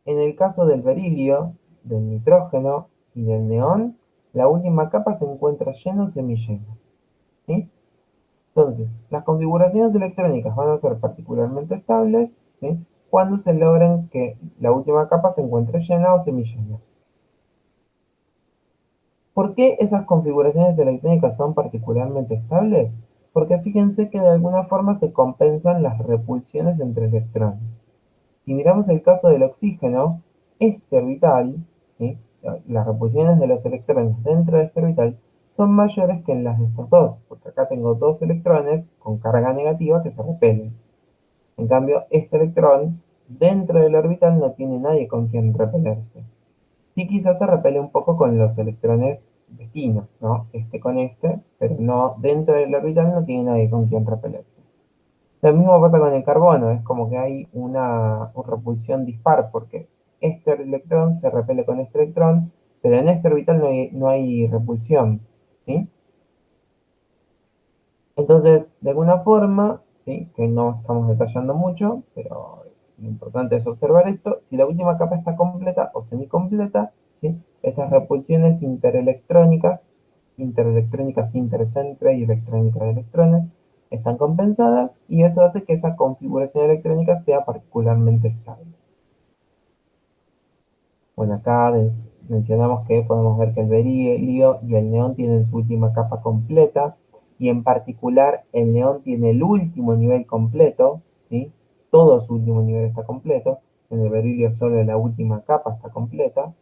en el caso del berilio, del nitrógeno y del neón, la última capa se encuentra lleno o semilleno, ¿sí? Entonces, las configuraciones electrónicas van a ser particularmente estables, ¿sí? Cuando se logren que la última capa se encuentre llena o semillena. ¿Por qué esas configuraciones electrónicas son particularmente estables? Porque fíjense que de alguna forma se compensan las repulsiones entre electrones. Si miramos el caso del oxígeno, este orbital, ¿sí? Las repulsiones de los electrones dentro de este orbital son mayores que en las de estos dos, porque acá tengo dos electrones con carga negativa que se repelen. En cambio, este electrón dentro del orbital no tiene nadie con quien repelerse. Sí, quizás se repele un poco con los electrones vecinos, ¿no? Este con este, pero no, dentro del orbital no tiene nadie con quien repelerse. Lo mismo pasa con el carbono, es como que hay una repulsión dispar, porque este electrón se repele con este electrón, pero en este orbital no hay repulsión, ¿sí? Entonces, de alguna forma, ¿sí? Que no estamos detallando mucho, pero lo importante es observar esto, si la última capa está completa o semicompleta, ¿sí? Estas repulsiones interelectrónicas intercentre y electrónica de electrones, están compensadas y eso hace que esa configuración electrónica sea particularmente estable. Bueno, acá mencionamos que podemos ver que el berilio y el neón tienen su última capa completa, y en particular el neón tiene el último nivel completo, ¿sí? Todo su último nivel está completo, en el berilio solo la última capa está completa,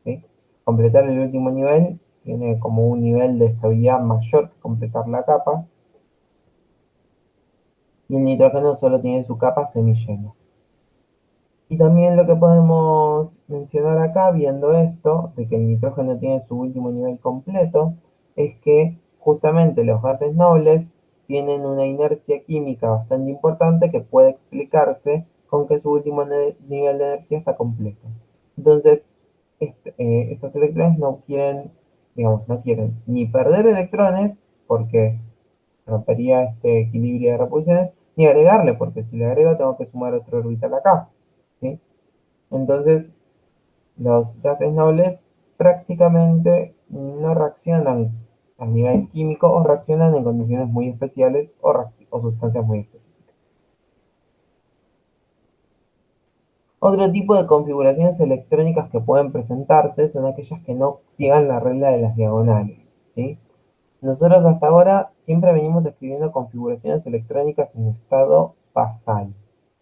¿sí? Completar el último nivel tiene como un nivel de estabilidad mayor que completar la capa, y el nitrógeno solo tiene su capa semillena. Y también lo que podemos mencionar acá, viendo esto, de que el nitrógeno tiene su último nivel completo, es que justamente los gases nobles tienen una inercia química bastante importante que puede explicarse con que su último nivel de energía está completo. Entonces, estos electrones no quieren, digamos, no quieren ni perder electrones, porque rompería este equilibrio de repulsiones, ni agregarle, porque si le agrego tengo que sumar otro orbital acá, ¿sí? Entonces, los gases nobles prácticamente no reaccionan a nivel químico o reaccionan en condiciones muy especiales o sustancias muy específicas. Otro tipo de configuraciones electrónicas que pueden presentarse son aquellas que no sigan la regla de las diagonales, ¿sí? Nosotros hasta ahora siempre venimos escribiendo configuraciones electrónicas en estado basal,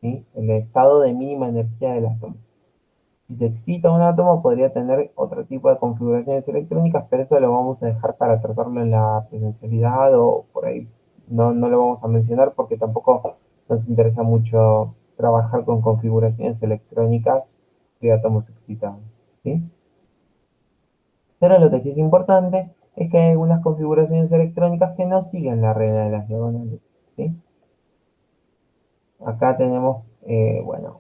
¿sí? El estado de mínima energía del átomo. Si se excita un átomo, podría tener otro tipo de configuraciones electrónicas, pero eso lo vamos a dejar para tratarlo en la presencialidad o por ahí. No lo vamos a mencionar porque tampoco nos interesa mucho trabajar con configuraciones electrónicas de átomos excitados, ¿sí? Pero lo que sí es importante es que hay algunas configuraciones electrónicas que no siguen la regla de las diagonales, ¿sí? Acá tenemos, bueno,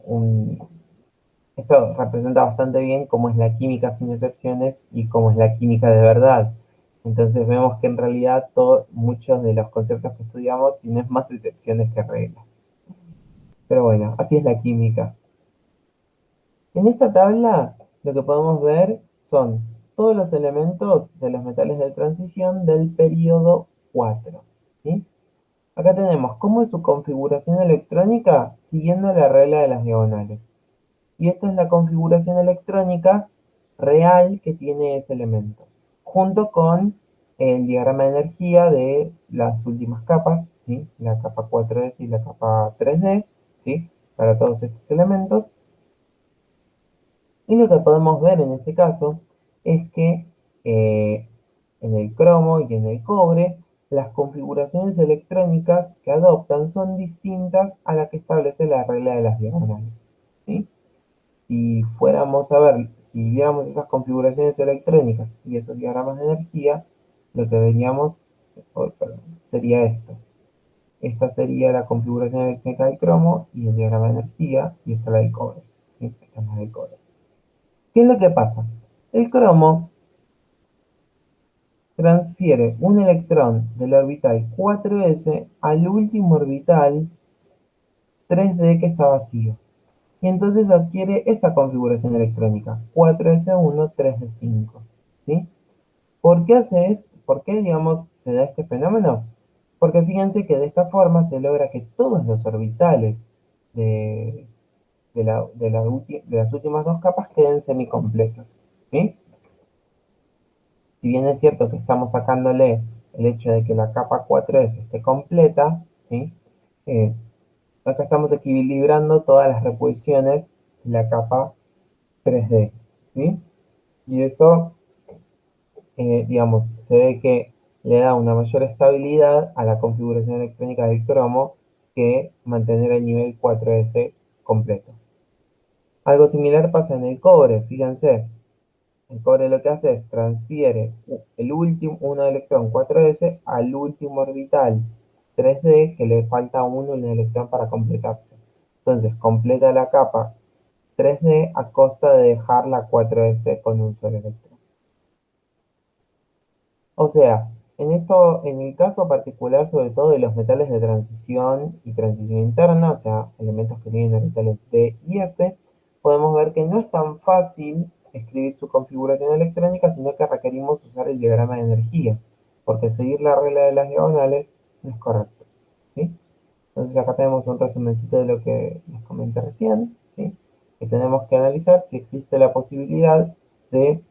esto representa bastante bien cómo es la química sin excepciones y cómo es la química de verdad. Entonces vemos que en realidad muchos de los conceptos que estudiamos tienen más excepciones que reglas. Pero bueno, así es la química. En esta tabla lo que podemos ver son todos los elementos de los metales de transición del periodo 4. ¿Sí? Acá tenemos cómo es su configuración electrónica siguiendo la regla de las diagonales. Y esta es la configuración electrónica real que tiene ese elemento, junto con el diagrama de energía de las últimas capas, ¿sí? La capa 4S y la capa 3D, ¿sí? Para todos estos elementos. Y lo que podemos ver en este caso es que eh, en el cromo y en el cobre, las configuraciones electrónicas que adoptan son distintas a las que establece la regla de las diagonales, ¿sí? Si fuéramos a ver, si viéramos esas configuraciones electrónicas y esos diagramas de energía, lo que veríamos sería esto. Esta sería la configuración electrónica del cromo y el diagrama de energía, y esta la del cobre, ¿sí? Esta es la del cobre. ¿Qué es lo que pasa? El cromo transfiere un electrón del orbital 4s al último orbital 3d que está vacío. Y entonces adquiere esta configuración electrónica, 4s1, 3d5. ¿Sí? ¿Por qué hace esto? ¿Por qué, digamos, se da este fenómeno? Porque fíjense que de esta forma se logra que todos los orbitales de, de las últimas dos capas queden semicompletos. ¿Sí? Si bien es cierto que estamos sacándole el hecho de que la capa 4S esté completa, ¿sí? Eh, Acá estamos equilibrando todas las repulsiones de la capa 3D, ¿sí? Y eso, digamos, se ve que le da una mayor estabilidad a la configuración electrónica del cromo que mantener el nivel 4S completo. Algo similar pasa en el cobre, fíjense. El cobre lo que hace es transfiere el último, un electrón 4s al último orbital 3D que le falta un electrón para completarse. Entonces completa la capa 3D a costa de dejar la 4S con un solo electrón. O sea, en el caso particular, sobre todo de los metales de transición y transición interna, o sea, elementos que tienen orbitales D y F, podemos ver que no es tan fácil escribir su configuración electrónica, sino que requerimos usar el diagrama de energías, porque seguir la regla de las diagonales no es correcto, ¿sí? Entonces acá tenemos un resumencito de lo que les comenté recién, ¿sí? Que tenemos que analizar si existe la posibilidad de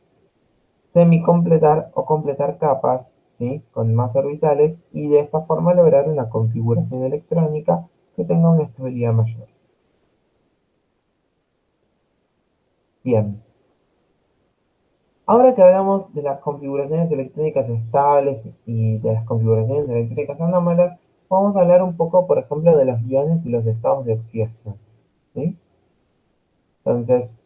semicompletar o completar capas, ¿sí? Con más orbitales y de esta forma lograr una configuración electrónica que tenga una estabilidad mayor. Bien, ahora que hablamos de las configuraciones electrónicas estables y de las configuraciones electrónicas anómalas, vamos a hablar un poco, por ejemplo, de los iones y los estados de oxidación, ¿sí? Entonces,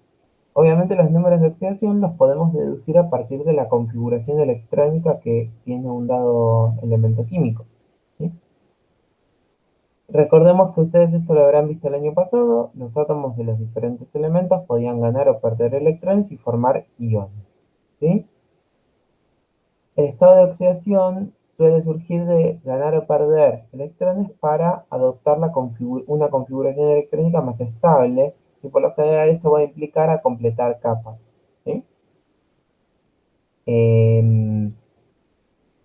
obviamente los números de oxidación los podemos deducir a partir de la configuración electrónica que tiene un dado elemento químico, ¿sí? Recordemos que ustedes esto lo habrán visto el año pasado, los átomos de los diferentes elementos podían ganar o perder electrones y formar iones, ¿sí? El estado de oxidación suele surgir de ganar o perder electrones para adoptar una configuración electrónica más estable, y por lo general esto va a implicar a completar capas, ¿sí? Em,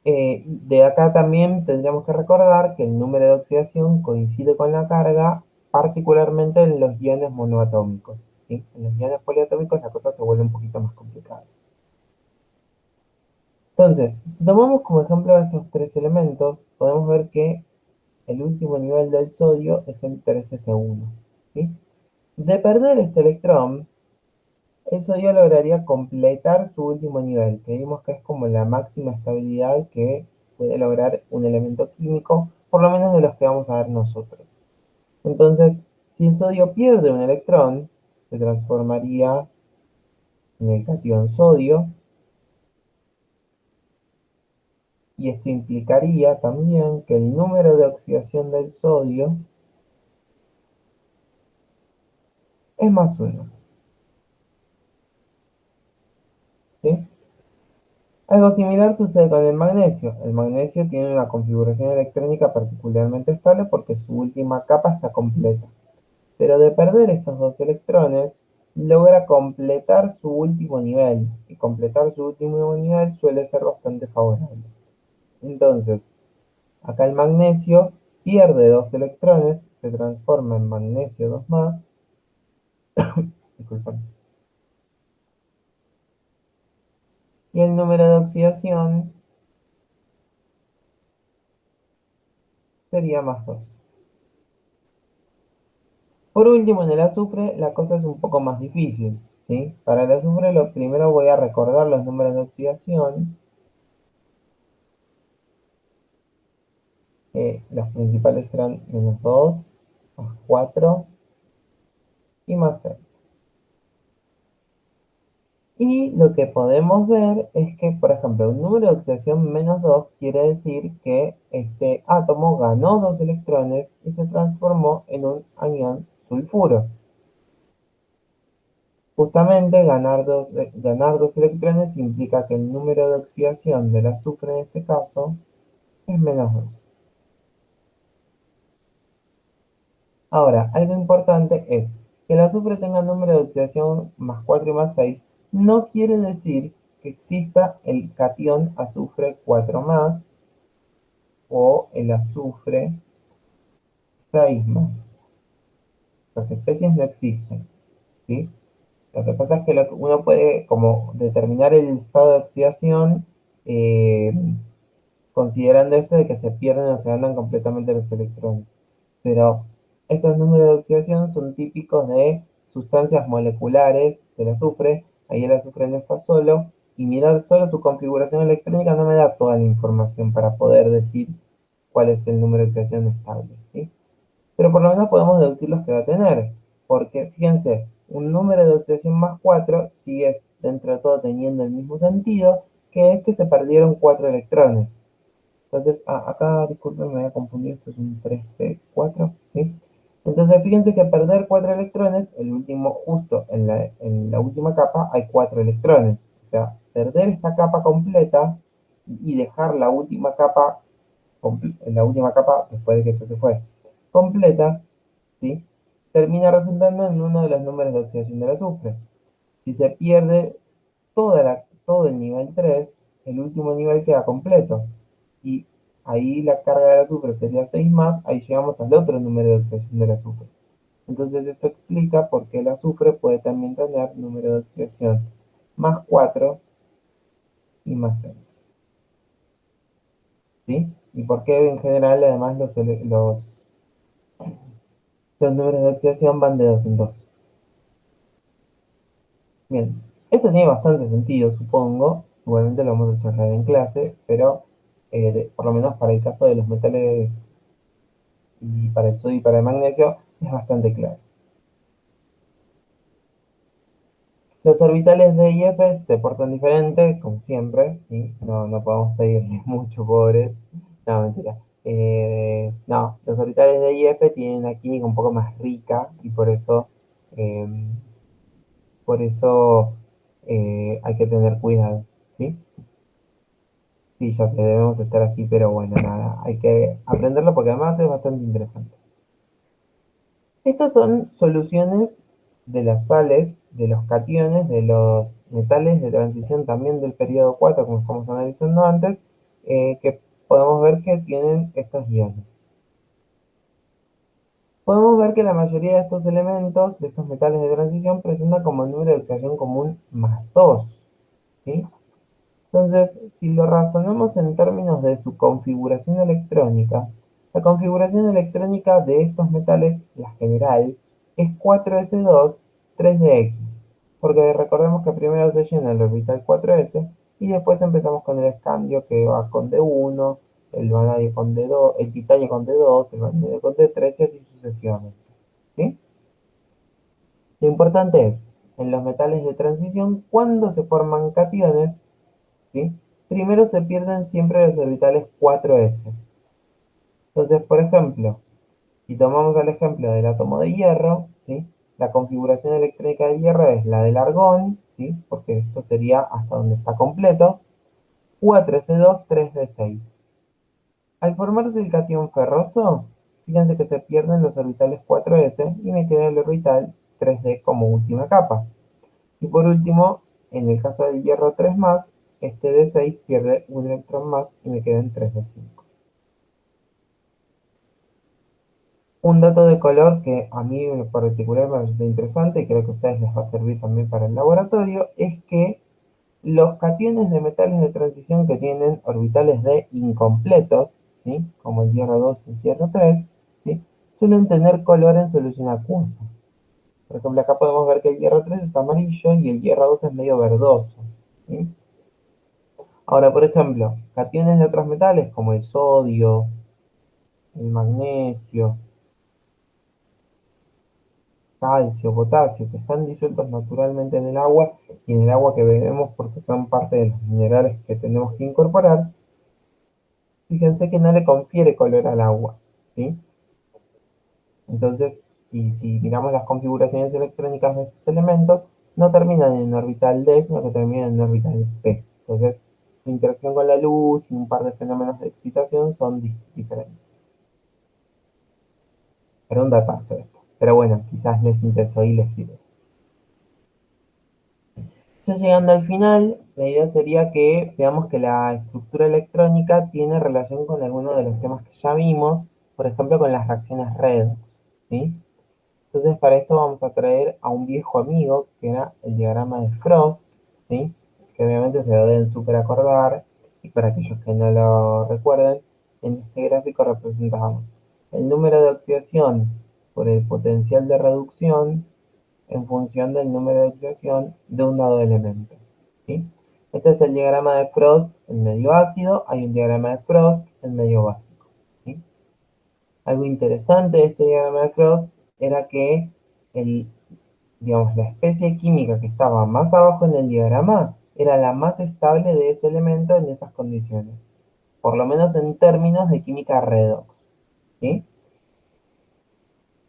de acá también tendríamos que recordar que el número de oxidación coincide con la carga, particularmente en los iones monoatómicos, ¿sí? En los iones poliatómicos la cosa se vuelve un poquito más complicada. Entonces, si tomamos como ejemplo estos tres elementos, podemos ver que el último nivel del sodio es el 3s1, ¿sí? De perder este electrón, el sodio lograría completar su último nivel, que vimos que es como la máxima estabilidad que puede lograr un elemento químico, por lo menos de los que vamos a ver nosotros. Entonces, si el sodio pierde un electrón, se transformaría en el catión sodio, y esto implicaría también que el número de oxidación del sodio es más 1, ¿sí? Algo similar sucede con el magnesio. El magnesio tiene una configuración electrónica particularmente estable porque su última capa está completa. Pero de perder estos dos electrones, logra completar su último nivel. Y completar su último nivel suele ser bastante favorable. Entonces, acá el magnesio pierde dos electrones, se transforma en magnesio 2 más. Disculpen. Y el número de oxidación sería más 2. Por último, en el azufre la cosa es un poco más difícil, ¿sí? Para el azufre lo primero voy a recordar los números de oxidación. Los principales serán -2, +4 y +6. Y lo que podemos ver es que, por ejemplo, un número de oxidación -2 quiere decir que este átomo ganó dos electrones y se transformó en un anión sulfuro. Justamente ganar dos electrones implica que el número de oxidación del azufre en este caso es -2. Ahora, algo importante es que el azufre tenga número de oxidación +4 y +6 no quiere decir que exista el catión azufre 4 más o el azufre 6 más. Las especies no existen, ¿sí? Lo que pasa es que uno puede como determinar el estado de oxidación eh, considerando esto de que se pierden o se ganan completamente los electrones. Pero estos números de oxidación son típicos de sustancias moleculares del azufre. Ahí el azufre no está solo. Y mirar solo su configuración electrónica no me da toda la información para poder decir cuál es el número de oxidación estable, ¿sí? Pero por lo menos podemos deducir los que va a tener. Porque fíjense, un número de oxidación +4 sigue dentro de todo teniendo el mismo sentido, que es que se perdieron 4 electrones. Entonces, acá, disculpen, me voy a confundir, esto es un 3p4, ¿sí? Entonces, fíjense que perder 4 electrones, el último, justo en la última capa, hay 4 electrones. O sea, perder esta capa completa y dejar la última capa, después de que esto se fue, completa, ¿sí? Termina resultando en uno de los números de oxidación del azufre. Si se pierde todo el nivel 3, el último nivel queda completo. Y ahí la carga del azufre sería 6 más, ahí llegamos al otro número de oxidación del azufre. Entonces esto explica por qué el azufre puede también tener número de oxidación más 4 y más 6. ¿Sí? Y por qué en general además los números de oxidación van de 2 en 2. Bien, esto tiene bastante sentido, supongo. Igualmente lo vamos a charlar en clase, pero por lo menos para el caso de los metales y para el sodio y para el magnesio es bastante claro. Los orbitales D y F se portan diferente, como siempre, ¿sí? No podemos pedirles mucho, pobres. No, mentira. No, los orbitales D y F tienen una química un poco más rica y eh, por eso hay que tener cuidado, ¿sí? Sí, ya sé, debemos estar así, pero bueno, nada, hay que aprenderlo porque además es bastante interesante. Estas son soluciones de las sales, de los cationes, de los metales de transición también del periodo 4, como estamos analizando antes, que podemos ver que tienen estos iones. Podemos ver que la mayoría de estos elementos, de estos metales de transición, presentan como número de oxidación común más 2, ¿sí? Entonces, si lo razonamos en términos de su configuración electrónica, la configuración electrónica de estos metales, la general, es 4s2, 3dx, porque recordemos que primero se llena el orbital 4s y después empezamos con el escandio que va con D1, el vanadio con D2, el titanio con D2, el vanadio con D3 y así sucesivamente. ¿Sí? Lo importante es, en los metales de transición, cuando se forman cationes, ¿sí? Primero se pierden siempre los orbitales 4s. Entonces, por ejemplo, si tomamos el ejemplo del átomo de hierro, ¿sí? La configuración electrónica de hierro es la del argón, ¿sí? Porque esto sería hasta donde está completo, 4s2, 3d6. Al formarse el catión ferroso, fíjense que se pierden los orbitales 4s y me queda el orbital 3d como última capa. Y por último, en el caso del hierro 3 más, este D6 pierde un electrón más y me quedan 3 D5. Un dato de color que a mí en particular me resulta interesante y creo que a ustedes les va a servir también para el laboratorio es que los cationes de metales de transición que tienen orbitales D incompletos, ¿sí? Como el hierro 2 y el hierro 3, ¿sí? Suelen tener color en solución acuosa. Por ejemplo, acá podemos ver que el hierro 3 es amarillo y el hierro 2 es medio verdoso, ¿sí? Ahora, por ejemplo, cationes de otros metales como el sodio, el magnesio, calcio, potasio, que están disueltos naturalmente en el agua y en el agua que bebemos porque son parte de los minerales que tenemos que incorporar, fíjense que no le confiere color al agua, ¿sí? Entonces, y si miramos las configuraciones electrónicas de estos elementos, no terminan en orbital D, sino que terminan en orbital P. Entonces, su interacción con la luz y un par de fenómenos de excitación son diferentes. Era un datazo esto. Pero bueno, quizás les interesó y les sirve. Ya llegando al final, la idea sería que veamos que la estructura electrónica tiene relación con algunos de los temas que ya vimos, por ejemplo con las reacciones redox, ¿sí? Entonces para esto vamos a traer a un viejo amigo que era el diagrama de Frost, ¿sí? Que obviamente se lo deben súper acordar, y para aquellos que no lo recuerden, en este gráfico representamos el número de oxidación por el potencial de reducción en función del número de oxidación de un dado elemento, ¿sí? Este es el diagrama de Frost en medio ácido, hay un diagrama de Frost en medio básico, ¿sí? Algo interesante de este diagrama de Frost era que el, digamos, la especie química que estaba más abajo en el diagrama era la más estable de ese elemento en esas condiciones. por lo menos en términos de química redox, ¿sí?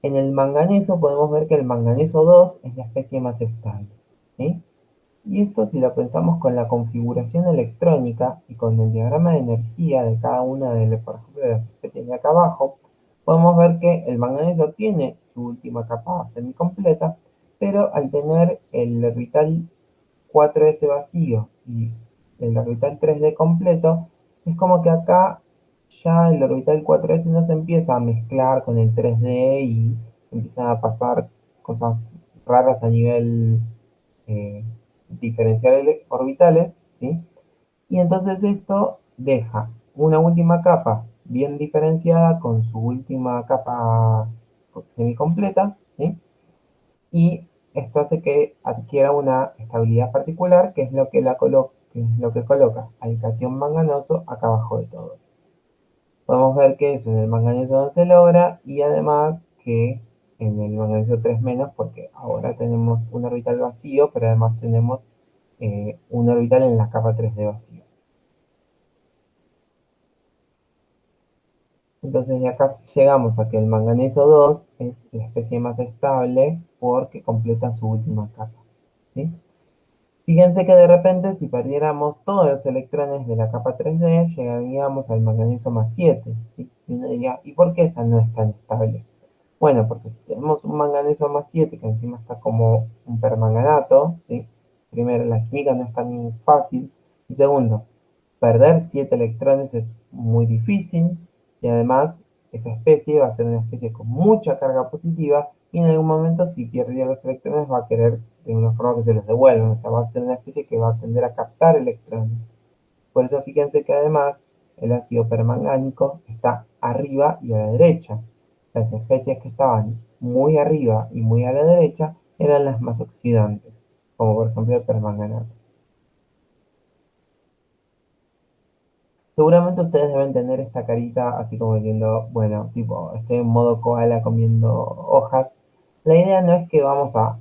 En el manganeso podemos ver que el manganeso 2 es la especie más estable, ¿sí? Y esto si lo pensamos con la configuración electrónica y con el diagrama de energía de cada una por ejemplo, de las especies de acá abajo, podemos ver que el manganeso tiene su última capa semicompleta, pero al tener el orbital 4s vacío y el orbital 3d completo, es como que acá ya el orbital 4s no se empieza a mezclar con el 3d y empiezan a pasar cosas raras a nivel eh, diferenciales orbitales, ¿sí? Y entonces esto deja una última capa bien diferenciada con su última capa semicompleta, ¿sí? Y esto hace que adquiera una estabilidad particular, que es lo que, que es lo que coloca al catión manganoso acá abajo de todo. Podemos ver que eso en el manganeso no se logra y además que en el manganeso 3 menos, porque ahora tenemos un orbital vacío, pero además tenemos un orbital en la capa 3 de vacío. Entonces de acá llegamos a que el manganeso 2 es la especie más estable porque completa su última capa, ¿sí? Fíjense que de repente si perdiéramos todos los electrones de la capa 3D, llegaríamos al manganeso más 7, ¿sí? Y uno diría, ¿y por qué esa no es tan estable? Bueno, porque si tenemos un manganeso más 7 que encima está como un permanganato, ¿sí? Primero, la química no es tan fácil. Y segundo, perder 7 electrones es muy difícil. Y además, esa especie va a ser una especie con mucha carga positiva. Y en algún momento, si pierde los electrones, va a querer de una forma que se los devuelvan. O sea, va a ser una especie que va a tender a captar electrones. Por eso fíjense que además el ácido permangánico está arriba y a la derecha. Las especies que estaban muy arriba y muy a la derecha eran las más oxidantes, como por ejemplo el permanganato. Seguramente ustedes deben tener esta carita así como diciendo, bueno, tipo, estoy en modo koala comiendo hojas. La idea no es que vamos a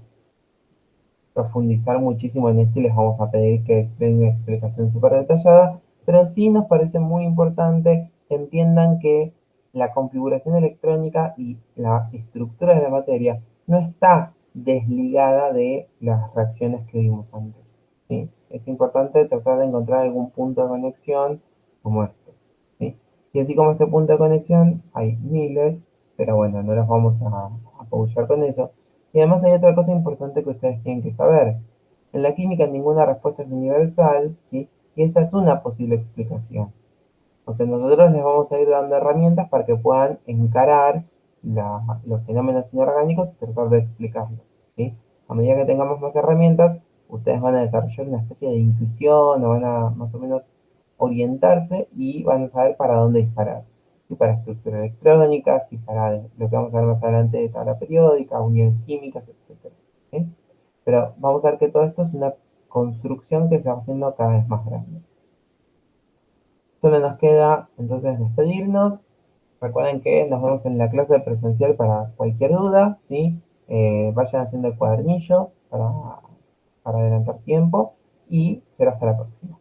profundizar muchísimo en esto y les vamos a pedir que den una explicación súper detallada, pero sí nos parece muy importante que entiendan que la configuración electrónica y la estructura de la materia no está desligada de las reacciones que vimos antes, ¿sí? Es importante tratar de encontrar algún punto de conexión como este, ¿sí? Y así como este punto de conexión hay miles, pero bueno, no los vamos a apabullar con eso. Y además hay otra cosa importante que ustedes tienen que saber. En la química ninguna respuesta es universal, ¿sí? Y esta es una posible explicación. O sea, nosotros les vamos a ir dando herramientas para que puedan encarar los fenómenos inorgánicos y tratar de explicarlos, ¿sí? A medida que tengamos más herramientas, ustedes van a desarrollar una especie de intuición o van a más o menos orientarse y van a saber para dónde disparar. Si para estructura electrónica, si para lo que vamos a ver más adelante de tabla periódica, uniones químicas, etc. ¿Sí? Pero vamos a ver que todo esto es una construcción que se va haciendo cada vez más grande. Solo nos queda entonces despedirnos. Recuerden que nos vemos en la clase presencial para cualquier duda, ¿sí? Vayan haciendo el cuadernillo para adelantar tiempo y será hasta la próxima.